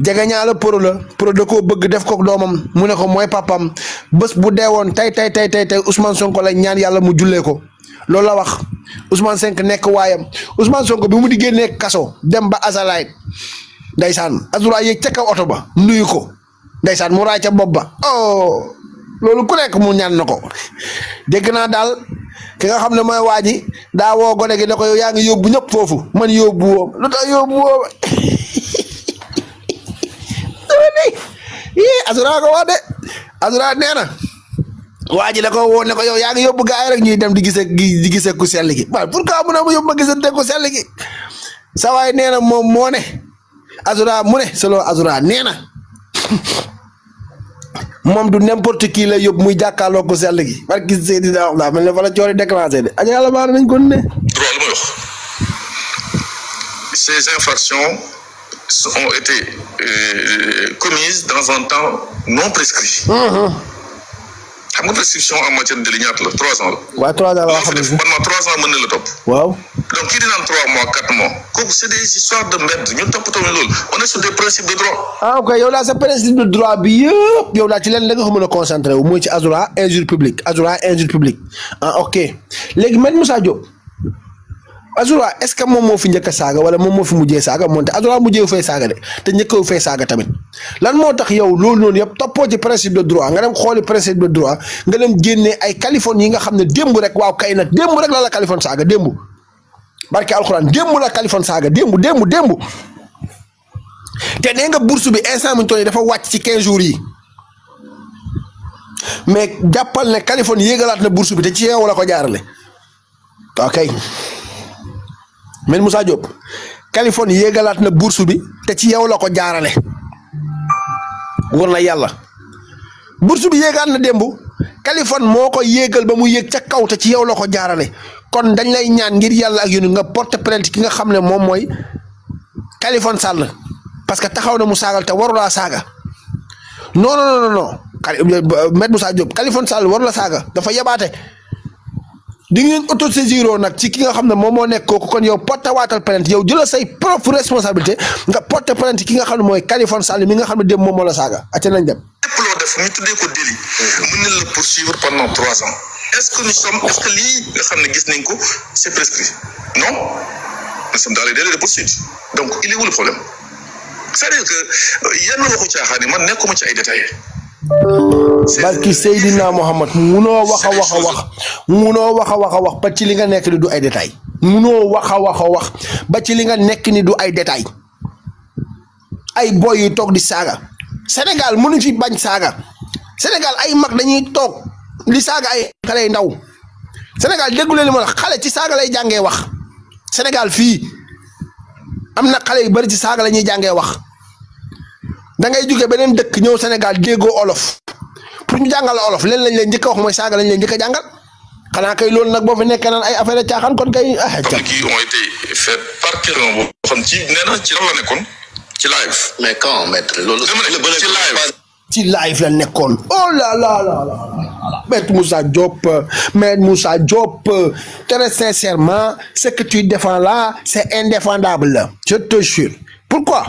jegeñaa la pro da koo bëgg def ko doomam mu ne ko mooy papam bés bu deewoon tey Ousmane Sonko la ñaan yàlla mu jullee ko loolu la wax Ousmane Sonko nekk waayam Ousmane Sonko bi mu di génnee kaso dem ba Azalaït ndeysaan Azura yéeg ca kaw oto ba nuyu ko ndeysaan mu raay ca bopp ba loolu ku nekk mu ñaan na ko dégg naa daal ki nga xam ne mooy waa ji daa woo gone gi ne ko yow yaa ngi yóbbu ñëpp foofu man yóbbu woo lu tax yóbbu woo Azura ko wax de Azura nee na waa ji da ko woo ne ko yow yaa ngi yóbbu gaay rek ñuy dem di gisee ku sell gi waaye pourquoi mu ne mu yóbbu ma gisante ku sell gi sa waay nee na moom moo ne Azura mu ne selon Azura nee na moom du n'importe qui la yóbbu muy jàkkaarloo ko sell gi parce que Seydina wax daa mel ne fa la coori déclenché de aja yàlla baax nañ ko ne droit lu may wax ces infractions ont été commises dans un temps non prescrit. xam nga prescription en matière de délit ñaata la 3 ans la. waaw 3 ans la wax def man 3 ans mën na la topp. waaw. donc kii di naan 3 mois 4 mois kooku c'est des histoires de mbedd ñun toppatoo loolu on est sur des principes de droit. ok yow laa sa principe de droit bi yëpp yow laa ci leen la nga ko mën a concentré wu mooy ci Azura injure publique ok léegi Maître Moussa Diop Azura est-ce que moom moo fi njëkk a saaga wala moom moo fi mujjee saaga moonte Azura mujjee fay saaga de te njëkk fay saaga tamit lan moo tax yow loolu noonu yëpp toppoo ci principe de droit nga dem xooli principe de droit nga dem génnee ay Californie yi nga xam ne démb rek waaw kay nag démb rek la Californie saaga démb barke alxuraan démb la Californie saaga démb te nee nga bourse bi instant mu toll dafa wàcc ci 15 jours yi mais jàppal ne Californie yéegalaat na bourse bi te ci yow la ko jaarale ok. Maître Moussa Diop Californie yéegalaat na bourse bi te ci yow la ko jaarale war na yàlla bourse bi yéegaat na démb Californie moo ko yéegal ba mu yéeg ca kaw te ci yow la ko jaarale kon dañ lay ñaan ngir yàlla ak yéen nga porte plainte ki nga xam ne moom mooy Californie Sall parce que taxaw na mu saagal te warulaa saaga non Maître Moussa Diop Californie Sall warula saaga dafa yebaate. di ngeen autosaisir nag ci ki nga xam ne moom moo nekk kooku kon yow porte waatal plainte yow jëlal say propre responsabilité nga porte plainte ki nga xam ne mooy Californie Sall mi nga xam ne dem moom moo la saaga ate nañ dem. lépp loo def ñu tuddee ko délit mën nañ la poursuivre pendant 3 ans est-ce que lii nga xam ne gis nañ ko c'est prescrit non nous sommes dans les délais de poursuite donc il est où le problème c'est-à-dire que yenn waxu caaxaan yi man nekkuma ci ay détails. barki Seydina Mohamed munoo wax ba ci li nga nekk ni du ay détails munoo wax ba ci li nga nekk ni du ay détails ay boy yu toog di saaga Sénégal mënuñ fi bañ saaga Sénégal ay mag dañuy toog di saaga ay xale yu ndaw Sénégal déggu leen li ma la xale ci saaga lay jàngee wax Sénégal fii am na xale yu bari ci saaga la ñuy jàngee wax. da ngay jóge beneen dëkk ñëw Sénégal déggoo olof pour ñu jàngal olof leen lañ leen njëkk a wax mooy saaga lañ leen njëkk a jàngal xanaa kay loolu nag boo fi nekkee naan ay affaire caaxaan kon kay qui ont été faits par quelqu'un boo xam ci nee na ci lan la nekkoon ci live. mais quand maître loolu. ci live la nekkoon oh là là là là Maître Moussa Diop très sincèrement ce que tu défends là c'est indéfendable je te jure pourquoi.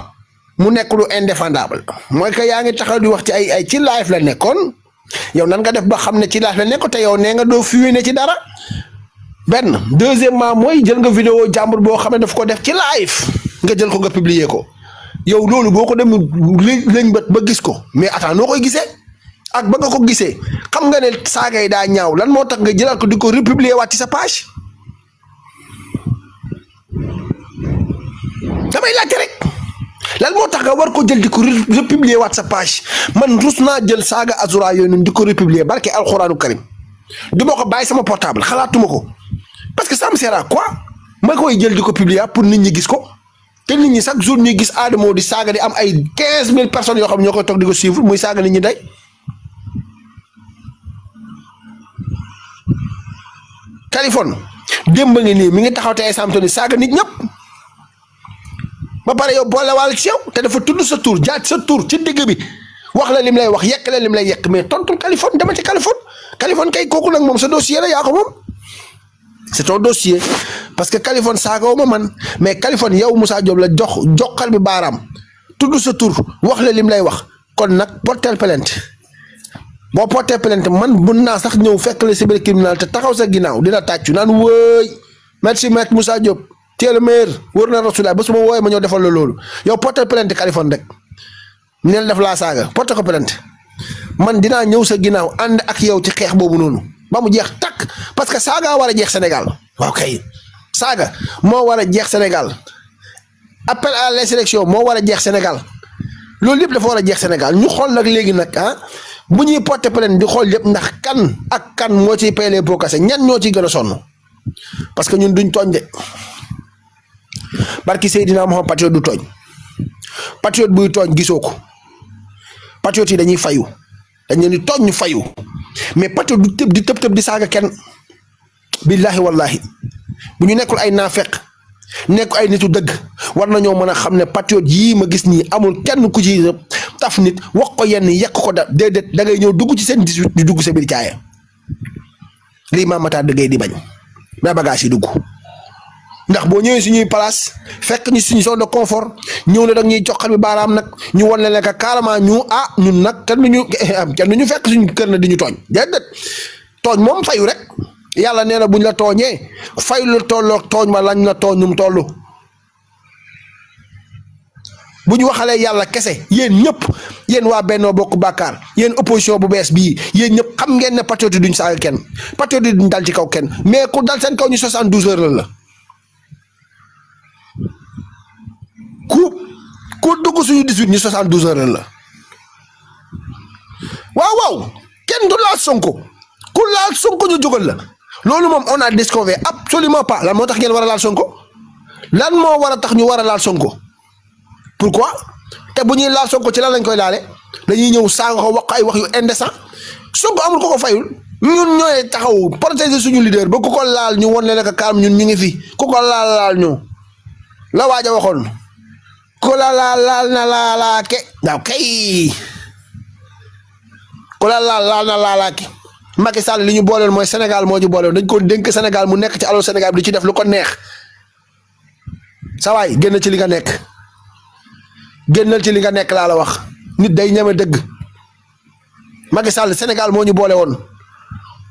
mu nekk lu indéfendable mooy que yaa ngi taxaw di wax ci ay ci live la nekkoon yow nan nga def ba xam ne ci live la nekkoon te yow nee nga doo fuwe ne ci dara benn deuxièmement mooy jël nga vidéo jàmbur boo xam ne daf ko def ci live nga jël ko nga publier ko yow loolu boo ko dem léegi ba gis ko mais attends noo koy gisee ak ba nga ko gisee xam nga ne saaga yi daa ñaaw lan moo tax nga jëlaat ko di ko republier waat ci sa page damay laajte rek. lan moo tax nga war ko jël di ko republier waat sa page man rus naa jël saaga Azura yooyu noonu di ko republier barke alxuraanu karim du ma ko bàyyi sama portable xalaatuma ko parce que ça me sert à quoi ma koy jël di ko publier pour nit ñi gis ko te nit ñi chaque jour ñuy gis Adamo di saaga di am ay 15000 personnes yoo xam ne ñoo koy toog di ko suivre muy saaga nit ñi day Kaliphone démb ngi nii mi ngi taxaw te Sam Tony saaga nit ñëpp ba pare yow boole wàll ci yow te dafa tudd sa tur jaaj sa tur ci digg bi wax la lim lay wax yekk la lim lay yekk mais tontul Kaliphone dama ci Kaliphone kay kooku nag moom sa dossier la yaa ko moom c'est ton dossier parce que Kaliphone saagaw ma man mais Kaliphone yow Moussa Diop la joxal bi baaraam tudd sa tur wax la lim lay wax kon nag porter plainte boo porter plainte man mun naa sax ñëw fekk la cybercriminalité taxaw sa ginnaaw dina tàccu naan wëy merci maître Moussa Diop tu es le meilleur wër na Rasulullah ba su ma wooyee ma ñëw defal la loolu yow porter plainte Kaliphone rek ñu ne def laa saaga porter ko plainte man dinaa ñëw sa ginnaaw ànd ak yow ci xeex boobu noonu ba mu jeex takk parce que saaga war a jeex Sénégal waaw kay saaga moo war a jeex Sénégal appel à l'insurrection moo war a jeex Sénégal loolu lépp dafa war a jeex Sénégal ñu xool nag léegi nag bu ñuy porter plainte di xool lépp ndax kan ak kan moo ciy paye les pots cassés ñan ñoo ciy gën a sonn parce que ñun duñ tooñ de barki Seydina Mohamed patriote du tooñ patriote buy tooñ gisoo ko patriote yi dañuy fayu dañ leen di tooñ ñu fayu mais patriote du tëb di tëb di saaga kenn billahi wallahi bu ñu nekkul ay naafeq nekk ay nitu dëgg war nañoo mën a xam ne patriote yii ma gis nii amul kenn ku ci taf nit wax ko yenn yekk ko da déedéet da ngay ñëw dugg ci seen 18 di dugg sa biir caaya lii Mame Matar dëggee di bañ mais bagage yi dugg ndax boo ñëwee suñuy place fekk ñu suñu zone de confort ñëw na dag ñuy joxal bi baaraam nag ñu wan leen que carrément ñun nag kenn ñu fekk suñu kër na di ñu tooñ déedéet tooñ moom fayu rek yàlla nee na buñ la tooñee fayu la tolloog tooñ ma lañ la tooñ num toll bu ñu waxalee yàlla kese yéen ñëpp yéen waa Benno Bokk Yaakaar yéen opposition bu bees bii yéen ñëpp xam ngeen ne patriote duñ saaga kenn patriote duñ dal ci kaw kenn mais ku dal seen kaw ñu 72 heures la ku dugg suñu 18 ñu 72 heures la waaw kenn du laal Sonko ku laal Sonko ñu jógal la loolu moom on a discouvert absolument pas lan moo tax ngeen war a laal Sonko lan moo war a tax ñu war a laal Sonko pourquoi te bu ñuy laal Sonko ci lan lañ koy laale dañuy ñëw saaga ko wax ay wax yu indécent Sonko amul ko fayul ñun ñooy taxaw protéger suñu leader ba ku ko laal ñu won leen que calme ñun ñu ngi fi ku ko laal ñu la waaj a waxoon ku la laal na laalaake waaw kay ku la laal na laalaake Macky Sall li ñu booleel mooy Sénégal moo ñu booleel dañ ko dénk Sénégal mu nekk ci alal Sénégal bi di ci def lu ko neex sa waay génn ci li nga nekk génnal ci li nga nekk laa la wax nit day ñeme dëgg Macky Sall Sénégal moo ñu boole woon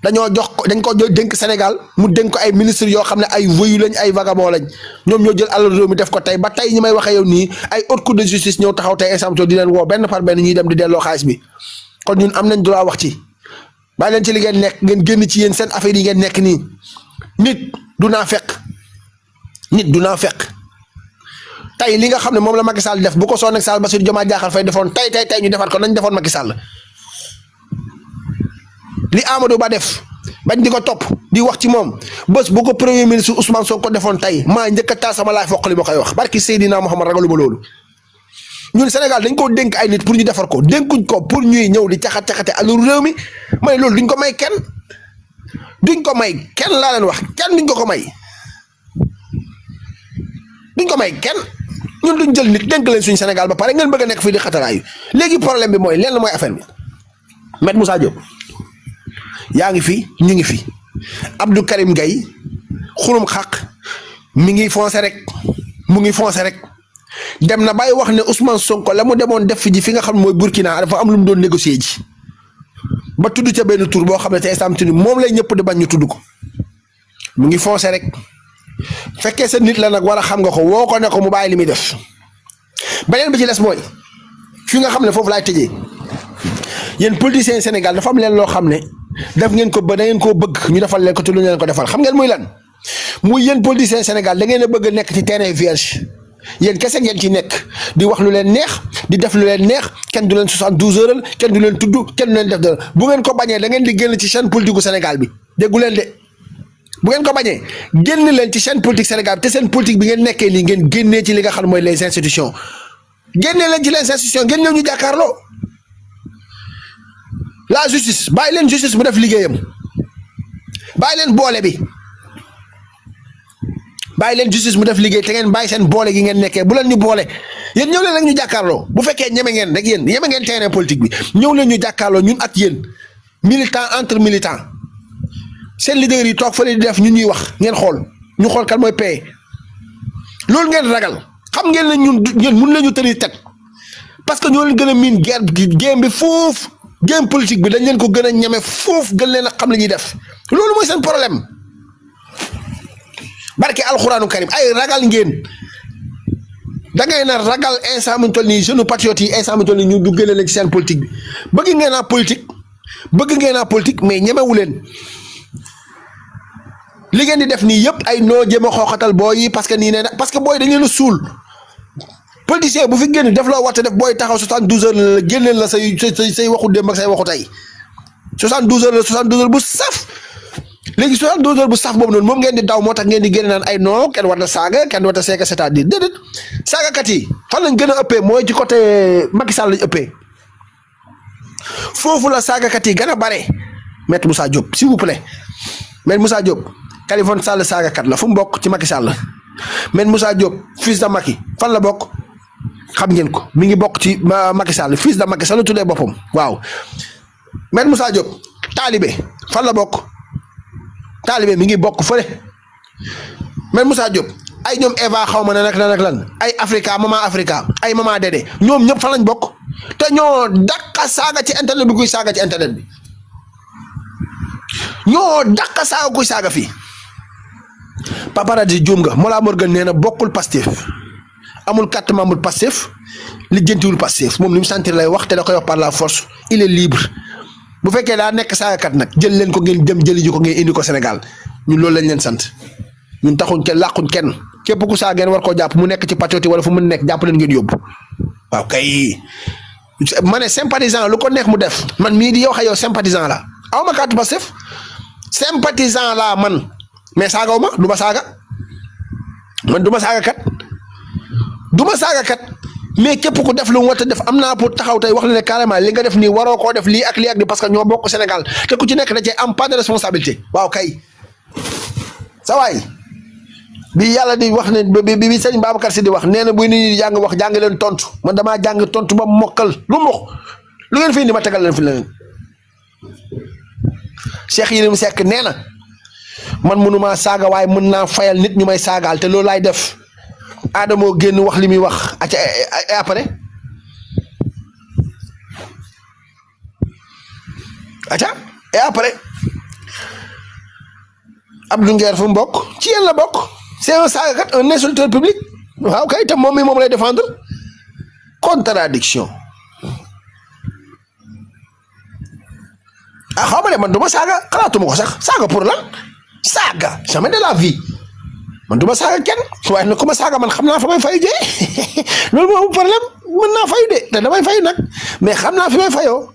dañ ko dénk Sénégal mu dénk ko ay ministres yoo xam ne ay voyous lañ ay vagabond lañ ñoom ñoo jël alal réew mi def ko tey ba tey ñi may waxee yow nii ay haute cour de justice ñëw taxaw tey instant di leen woo benn par benn ñuy dem di delloo xaalis bi kon ñun am nañ droit wax ci bàyyi leen ci li ngeen nekk ngeen génn ci yéen seen affaire yi ngeen nekk nii nit du naa fekk tey li nga xam ne moom la Macky Sall def bu ko son excellence Bassirou Diomaye Diakhar Faye defoon tey ñu defaat ko nañ defoon Macky Sall li Amadou Ba def bañ di ko topp di wax ci moom bés bu ko premier ministre Ousmane Sonko defoon tey maa njëkk a taal sama laay foq li ma koy wax barki Seydina Mouhamad ragaluma loolu ñun Sénégal dañ koo dénk ay nit pour ñu defar ko dénkuñ ko pour ñuy ñëw di caxat-caxate alalu réew mi ma ne loolu duñ ko may kenn laa leen wax kenn duñ ko may kenn ñun duñ jël nit dénk leen suñu Sénégal ba pare ngeen bëgg a nekk fii di xataraayu léegi problème bi mooy lenn mooy affaire bi Maître Moussa Diop yaa ngi fi ñu ngi fi Abdou Karim Gueye xurum xaq mi ngi foncé rek dem na bay wax ne Ousmane Sonko la mu demoon def fi nga xam mooy Burkina dafa am lu mu doon négocier ji ba tudd ca benn tur boo xam ne te instant moom lay ñëpp di bañ ñu tudd ko mu ngi foncé rek fekkee sa nit la nag war a xam nga ko woo ko ne ko mu bàyyi li muy def beneen bi ci des mooy fi nga xam ne foofu laay tëjee yéen politiciens Sénégal dafa am leen loo xam ne def ngeen ko ba da ngeen koo bëgg ñu defal leen ko te lu leen ko defal xam ngeen muy lan muy yéen politiciens Sénégal da ngeen a bëgg nekk ci terrain vierge yéen kese ngeen ci nekk di wax lu leen neex di def lu leen neex kenn du leen 72 heures kenn du leen tudd kenn du leen def dara bu ngeen ko bañee da ngeen di génn ci chaîne politique gu Sénégal bi déggu leen de bu ngeen ko bañee génn leen ci chaîne politique Sénégal te seen politique bi ngeen nekkee nii ngeen génnee ci li nga xam mooy les institutions génnee leen ci les institutions ngeen ñëw ñu jàkkaarloo la justice bàyyi leen justice bu def liggéeyam bàyyi leen boole bi bàyyi leen justice mu def liggéey te ngeen bàyyi seen boole gi ngeen nekkee bu leen ñu boole yéen ñëw leen rek ñu jàkkaarloo bu fekkee ñeme ngeen rek yéen ñeme ngeen terrain politique bi ñëw leen ñu jàkkaarloo ñun ak yéen militant entre militant seen leader yi toog fële di def ñun ñuy wax ngeen xool ñu xool kan mooy paye loolu ngeen ragal xam ngeen ne ñun mun nañu tëri teg parce que ñoo leen gën a miin guerre game bi foofu game politique bi dañ leen ko gën a ñeme foofu gën leen a xam li ñuy def loolu mooy seen problème barke alxuraanu karim ay ragal ngeen da ngay na ragal instant mu toll nii jeune patriote yi instant mu toll nii ñu du gën a leen ci seen politique bi bëgg ngeen a politique mais ñemewu leen li ngeen di def nii yëpp ay noo jéem a xooxatal booy yi parce que nii nee na parce que booy dañ leen a suul politicien bu fi génn def loo war a def booy taxaw 72 heures la génneel la say waxu démb ak say waxu tey 72 heures la 72 heures bu saf léegi 72 heures bu saf boobu noonu moom ngeen di daw moo tax ngeen di génne naan ay non kenn war na saaga kenn war na seeka c'est-à-dire déedéet saagakat yi fan lañ gën a ëppee mooy ci côté Macky Sall lañ ëppee foofu la saagakat yi gën a bare Maître Moussa Diop s'il vous plaît Maître Moussa Diop Khalifa Sall saagakat la fu mu bokk ci Macky Sall Maître Moussa Diop fils de Macky fan la bokk xam ngeen ko mi ngi bokk ci Macky Sall fils de Macky Sall tuddee boppam waaw Maître Moussa Diop taalibe fan la bokk taalibe mi ngi bokk fële Maître Moussa Diop ay ñoom Eva xaw ma ne nag lan ay Africa ay Mama Dédé ñoom ñëpp fan lañ bokk te ñoo dàqa saaga ci internet bi kuy saaga ci internet bi ñoo dàqa saaga kuy saaga fii Paparazzi juum nga Mollah Morgun nee na bokkul Pastef amul carte membre Pastef lijjantiwul Pastef moom li mu sentir lay wax te da koy wax par la force il est libre bu fekkee daa nekk saagakat nag jël leen ko ngeen dem jëli ji ko ngeen indi ko Sénégal ñun loolu lañ leen sant ñun taxuñ kenn làquñ kenn képp ku saa ngeen war koo jàpp mu nekk ci patriote wala fu mu nekk jàpp leen ngeen yóbbu waaw kay ma ne sympathisant lu ko nekk mu def man mii di yow xa yow sympathisant la aw ma carte Pastef sympathisant la man mais saagaw ma du ma saaga man du ma saaga kat mais képp ku def lu mu war a def am naa pour taxaw tey wax la ne carrément li nga def nii waroo koo def lii ak lii ak di parce que ñoo bokk Sénégal te ku ci nekk da cee am pas de responsabilité waaw kay sa waay bi yàlla di wax ne bi sëñ Babacar Si di wax nee na buy nit ñi jàng wax jàng leen tontu man damaa jàng tontu ba mokkal lu ngeen fi indi ma tegal leen fi leneen Cheikh Yérim Seck nee na man mënumaa saaga waaye mën naa fayal nit ñu may saagaal te loolu laay def Adamo génn wax li muy wax après et après Abdou Nguer fu mu bokk ci yéen la bokk c'est un saagakat un insulteur public waaw kay te moom mi moom lay défendre contradiction xaw ma ne man du ma saaga xalaatuma ko sax saaga pour lan saaga jamais de la vie man du ma saaga kenn waaye nag ku ma saaga man xam naa fa may fayu jee loolu moo am problème mën naa fayu de te damay fayu nag mais xam naa fi may fayoo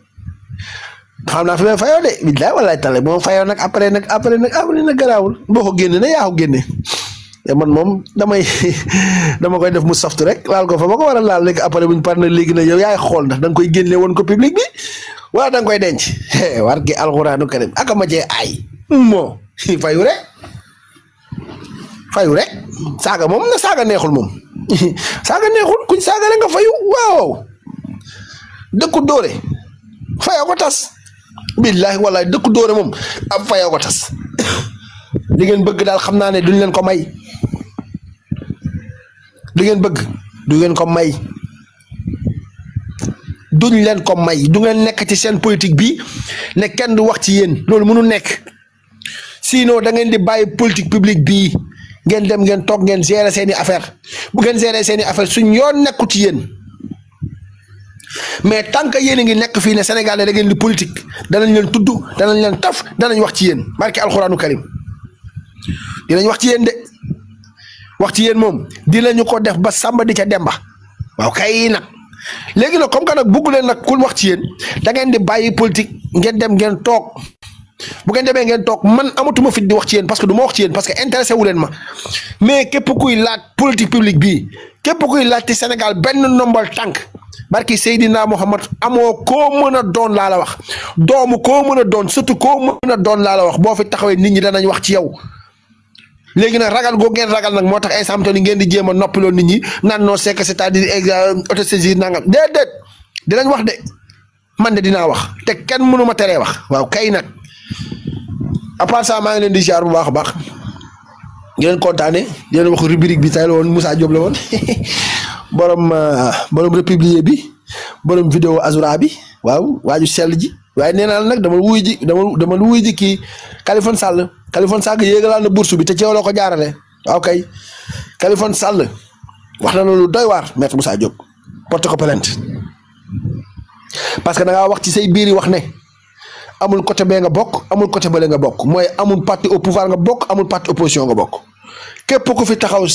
de billaay wallaay tale boo fayoo nag après nag garaawul boo ko génne ne yaa ko génne te man moom dama koy def mu soft rek laal ko fa ba ko war a laal léegi après buñ par na léegi nag yow yaay xool ndax da nga koy génne woon ko public bi wala da nga koy denc war gi alxuraanu karim aka ma cee ay moo fayu rek saaga moom na saaga neexul moom saaga neexul kuñ saaga rek nga fayu waaw dëkku dóore fayoo ko tas billahi wallahi dëkku dóore moom ab fayoo ko tas li ngeen bëgg daal xam naa ne duñ leen ko may li ngeen bëgg du ngeen ko may duñ leen ko may du ngeen nekk ci seen politique bi ne kenn du wax ci yéen loolu mënu nekk sinon da ngeen di bàyyi politique publique bii ngeen dem ngeen toog ngeen gérer seeni affaire bu ngeen gérer seeni affaire suñ yoon nekku ci yéen mais tant que yéen a ngi nekk fii ne Sénégal da ngeen di politique danañ leen tudd danañ leen taf danañ wax ci yéen barke alxuraanu karim dinañ wax ci yéen de wax ci yéen moom dinañu ko def ba sàmba di ca demba waaw kay nag léegi nag comme que nag bugg leen nag kul wax ci yéen da ngeen di bàyyi politique ngeen dem ngeen toog bu ngeen demee ngeen toog man amatuma fit di wax ci yéen parce que du ma wax ci yéen parce que intéressé wu leen ma mais képp kuy laaj politique publique bii képp kuy laaj ci Sénégal benn nombal tànk barki Seydina Mohamed amoo koo mën a doon laa la wax doomu koo mën a doon surtout koo mën a doon laa la wax boo fi taxawee nit ñi danañ wax ci yow léegi nag ragal goo ngeen ragal nag moo tax instant ni ngeen di jéem a noppaloo nit ñi naan non c'est que c'est-à-dire autosaisir nangam déedéet dinañ wax de man de dinaa wax te kenn mënu ma teree wax waaw kay nag à part ça maa ngi leen di ziar bu baax a baax di leen kontaane di leen wax rubrique bi tey la woon Moussa Diop la woon borom républier bi borom vidéo Azura bi waaw waaju sell ji waaye nee naa la nag dama lu wuy ji kii Khalifa Sall yéegalaal na bourse bi te ceew la ko jaarale waaw kay Khalifa Sall wax na loolu doy waar maître Moussa Diop porte ko plainte parce que da ngaa wax ci say biir yi wax ne amul côté bee nga bokk amul côté bële nga bokk mooy amul parti au pouvoir nga bokk amul parti opposition nga bokk képp ku fi taxaw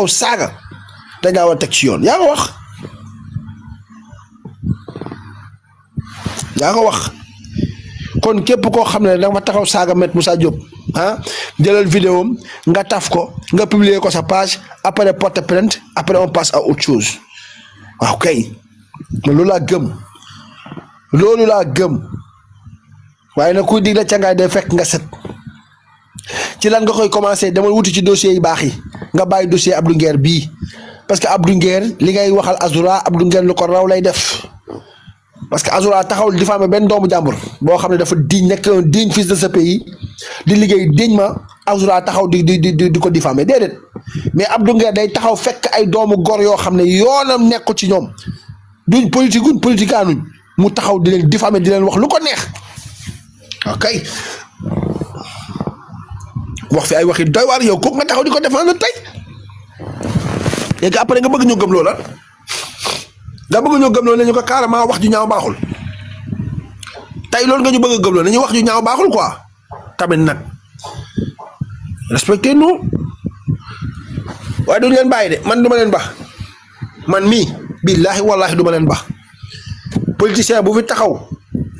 saaga dañ laa war a teg ci yoon yaa ko wax kon képp koo xam ne da nga taxaw saaga Maître Moussa Diop jëlal vidéo nga taf ko nga publier ko sa page après porte plainte après on passe à autre chose waaw kay loolu laa gëm waaye nag kuy digle cangaay day fekk nga set ci lan nga koy commencé demal wuti ci dossier yi baax yi nga bàyyi dossier Abdou Nguer bii parce que Abdou Nguer li ngay waxal Azura Abdou Nguer lu ko raw lay def parce que Azura taxawul diffamé benn doomu jàmbur boo xam ne dafa nekk un digne fils de ce pays di liggéey dignement Azura taxaw di ko diffamé déedéet mais Abdou Nguer day taxaw fekk ay doomu gor yoo xam ne yoonam nekku ci ñoom duñ politikaanuñ mu taxaw di leen diffamé di leen wax lu ko neex ok wax fi ay waxi doy waar yow kooku nga taxaw di ko défendre tey léegi après nga bëgg ñu gëm loola ne ñu ko carrément wax ju ñaaw baaxul tey loolu nga ñu bëgg a gëm loola ne ñu wax ju ñaaw baaxul quoi tamit nag respecté nous waaye duñ leen bàyyi de man duma leen bax man mii billaahi wallaahi duma leen bax politicien bu fi taxaw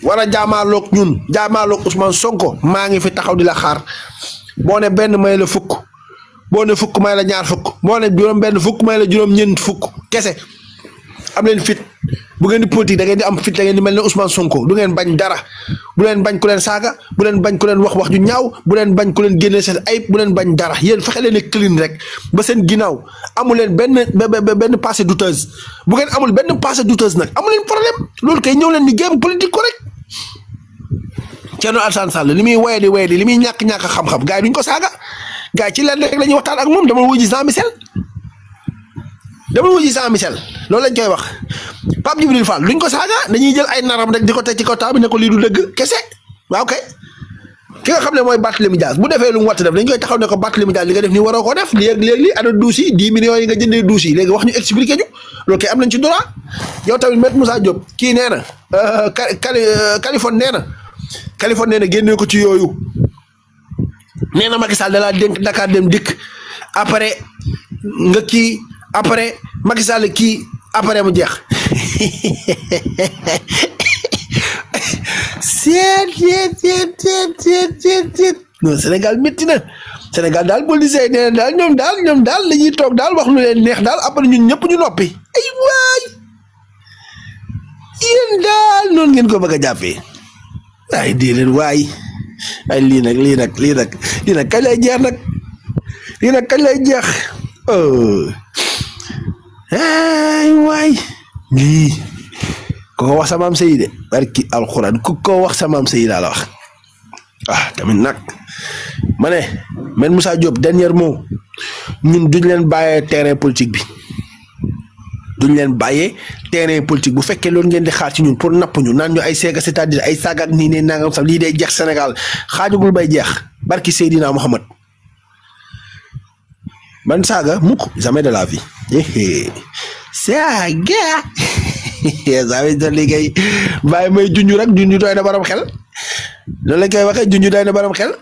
wala jaamaaloog ñun jaamaaloog Ousmane Sonko maa ngi fi taxaw di la xaar boo ne benn may la fukk boo ne fukk may la ñaar fukk boo ne juróom benn fukk may la juróom ñeent fukk kese am leen fit bu ngeen di politique da ngeen di am fit da ngeen di mel ne Ousmane Sonko du ngeen bañ dara bu leen bañ ku leen saaga bu leen bañ ku leen wax ju ñaaw bu leen bañ ku leen génne seen ayib bu leen bañ dara yéen fexe leen ne clean rek ba seen ginnaaw amu leen benn passé douteuse bu ngeen amul benn passé douteuse nag amu leen problème loolu kay ñëw leen ni géem politique ko rek Thierno Alassane Sall li muy waye di li muy ñàkk xam-xam gars yi duñ ko saaga gars yi ci leen rek la ñuy waxtaan ak moom dama wuji Jean Michel loolu lañ koy wax Pape Djibril Fall luñ ko saaga dañuy jël ay naram rek di ko teg ci kaw bi ne ko lii du dëgg kese waaw kay ki nga xam ne mooy Barthélémy Dias bu defee lu mu watt def dañ koy taxaw ne ko Barthélémy Dias li nga def ni waroo ko def léegi ana douze yi 10 millions yi nga jëndee douze yi léegi wax ñu expliqué ñu loolu kay am nañ ci droit yow tamit Maître Moussa Diop kii nee na Californie nee na génne ko ci yooyu nee na Macky Sall da laa dénk Dakar dem dikk après nga kii après Macky Sall kii après mu jeex non Sénégal métti na Sénégal daal politicien nee na daal ñoom daal la ñuy toog daal wax lu leen neex daal après ñun ñëpp ñu noppi ay waay yéen daal noonu ngeen ko bëgg a jàppee ay di leen waay ay lii nag kañ lay jeex nag lii nag kañ lay jeex ay waay lii ku ko wax sa maam Seydi de barki alxuraan ku ko wax sa maam Seydi laa la wax tamit nag ma ne Maître Moussa Diop dernier mot ñun duñ leen bàyyee terrain politique bi bu fekkee loolu ngeen di xaar ci ñun pour napp ñu naan ñu ay seega c'est-à-dire ay saaga ak nii ne nangam sax lii day jeex Sénégal xaajugul bay jeex barki Seydina Mohamed man saaga mukk jamais de la vie saaga jamais de liggéey bàyyi may junj rek junj doy na borom xel loolu lañ koy waxee junj doy na borom xel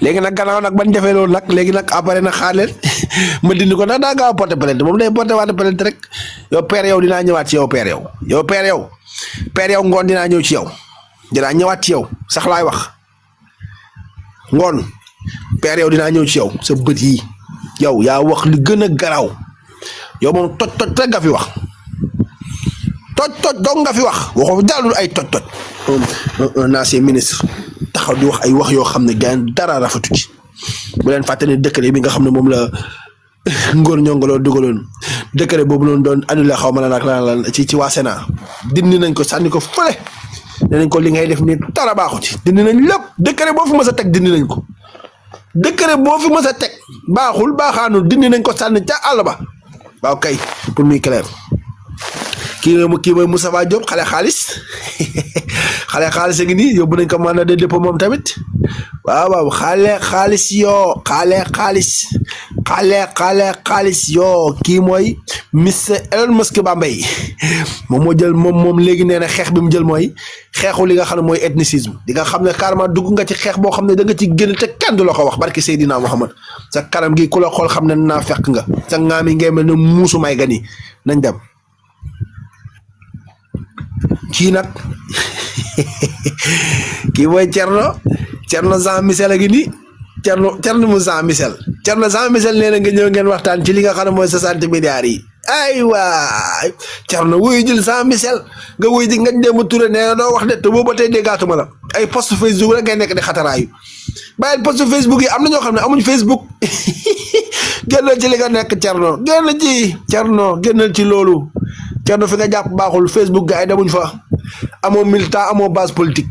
léegi nag gannaaw nag bañ defee loolu nag léegi nag après nag xaar leen ma dindi ko ndax daa gaaw a porté plainte moom day porté waat plainte rek yow père yow dinaa ñëwaat ci yow père yow ngoon dinaa ñëw ci yow dinaa ñëwaat ci yow sax laay wax ngoon père yow dinaa ñëw ci yow sa bët yi yow yaa wax li gën a garaaw yow moom toj rek nga fi wax toj dong nga fi wax waxoo dalul ay toj un ancien ministre taxaw di wax ay wax yoo xam ne gars dara rafetu ci bu leen fàtte ne décret bi nga xam ne moom la ngóor ñongoloo dugaloon décret boobu noonu doon annulé xaw ma la nag ci waa Sénat dindi nañ ko sànni ko fële nee nañ ko li ngay def ni dara baaxu ci dindi nañ lépp décret boo fi mës a teg dindi nañ ko décret boo fi mës a teg baaxul baaxaanul dindi nañ ko sànni ca àll ba waaw kay pour muy clair kii mooy Moustapha Diop xale xaalis a ngi nii yóbbu nañ ko mandat de dépôt moom tamit waaw xale xaalis yoo kii mooy Mr Elon Musk Bambey moom moo jël moom léegi nee na xeex bi mu jël mooy xeexu li nga xam ne mooy ethnicisme di nga xam ne carrément dugg nga ci xeex boo xam ne da nga ci génn te kenn du la ko wax barki Seydina Muhammad sa kanam gi ku la xool xam ne naa fekk nga sa ngaami ngay mel ne muusu may gan yi nañ dem kii nag kii mooy Thierno Jean Michel a ngi nii Thierno mu Jean Michel nee na nga ñëw ngeen waxtaan ci li nga xam ne mooy 60 milliards yi ay waay Thierno wuyu jël Jean Michel nga wuyu ji ngañ dem Touré nee na doo wax de te boobu ba tey déggaatuma la ay post Facebook rek ngay nekk di xataraayu bàyyil post Facebook yi am na ñoo xam ne amuñ Facebook génnal ci li nga nekk Thierno génnal ci loolu Thierno fi nga jàpp baaxul Facebook ga ay demuñ fa amoo militant amoo base politique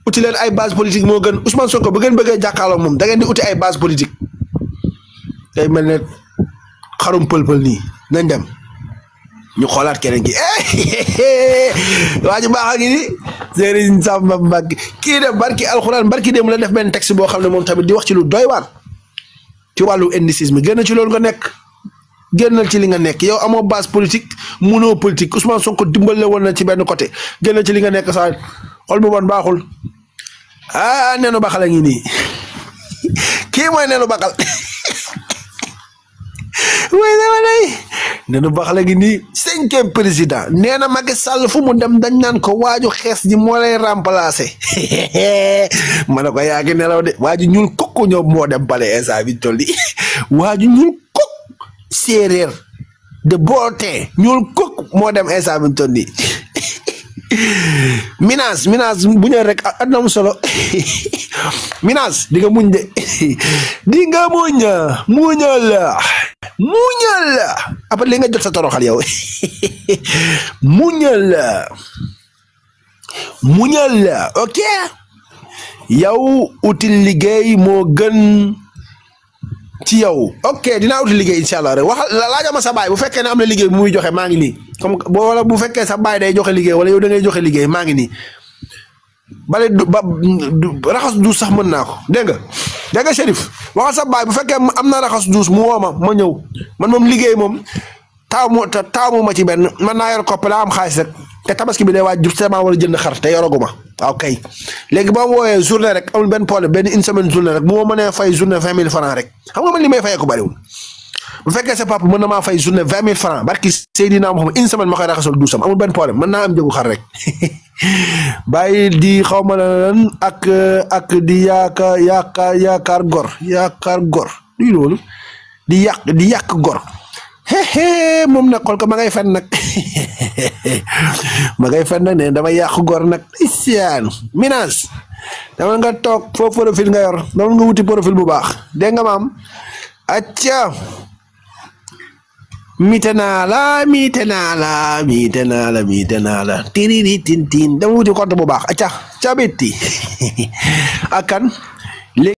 uti leen ay base politique moo gën Ousmane Sonko bu ngeen bëggee jàkkaarloo moom da ngeen di uti ay base politique day mel ne xarum pël-pël nii nañ dem ñu xoolaat keneen ki waa ji baax a ngi ni Serigne Samba Mbacké kii def barki alxuraan barki dem la def benn texte boo xam ne moom tamit di wax ci lu doy waar ci wàllu ethnicisme génn ci loolu nga nekk génnal ci li nga nekk yow amoo base politique munoo politique Ousmane Sonko dimbale woon na ci benn côté génnal ci li nga nekk saa xol bu bon baaxul neenu baxal a ngi nii kii mooy neenu baxal mooy dama lay neenu baxal a ngi nii 5e président nee na Macky Sall fu mu dem dañ naan ko waaju xees ji moo lay remplacer ma ne ko yaa ngi nelaw de waaju ñuul kukku ñoom moo dem bale instant bi tolli waaju ñuul séeréer de boote ñuul kuk moo dem instant bi toll nii Minas bu ñëw rek adna mu solo Minas di nga muñ de di nga muñal après li nga jot sa toroxal yow muñal ok yow util liggéey moo gën ci yow ok dinaa uti liggéey incha allah rek wax laajama sa baay bu fekkee ne am na liggéey bu muy joxe maa ngi nii comme wala bu fekkee sa baay day joxe liggéey wala yow da ngay joxe liggéey maa ngi nii bale raxas duus sax mën naa ko dégg nga Chérif waxal sa baay bu fekkee am na raxas duus mu woo ma ñëw man moom liggéey moom taamu ma ci benn man naa yor kopp laa am xaalis rek te tabaski bi day waaj jub sama war a jënd xar te yoraguma waaw kay léegi boo ma wooyee journée rek amul benn problème benn une semaine journée rek bu ma mënee fay journée 20 000 francs rek xam nga man li may fayee ko bariwul bu fekkee sa papa mën na maa fay journée 20 000 francs barki Seydina Muhammad une semaine ma koy raxasal duusam amul benn problème mën naa am jëgu xar rek bàyyi di xaw ma lan ak di yaakaar gor luy loolu di yàq gor moom nag xool ko ma ngay fen nag ne dama yàqu gor nag isaan Minas dama nga toog foo profil nga yor dama nga wuti profil bu baax dégg nga maam acca mite naa la tiriri tintin dama wuti compte bu baax acca ca bitti ak kan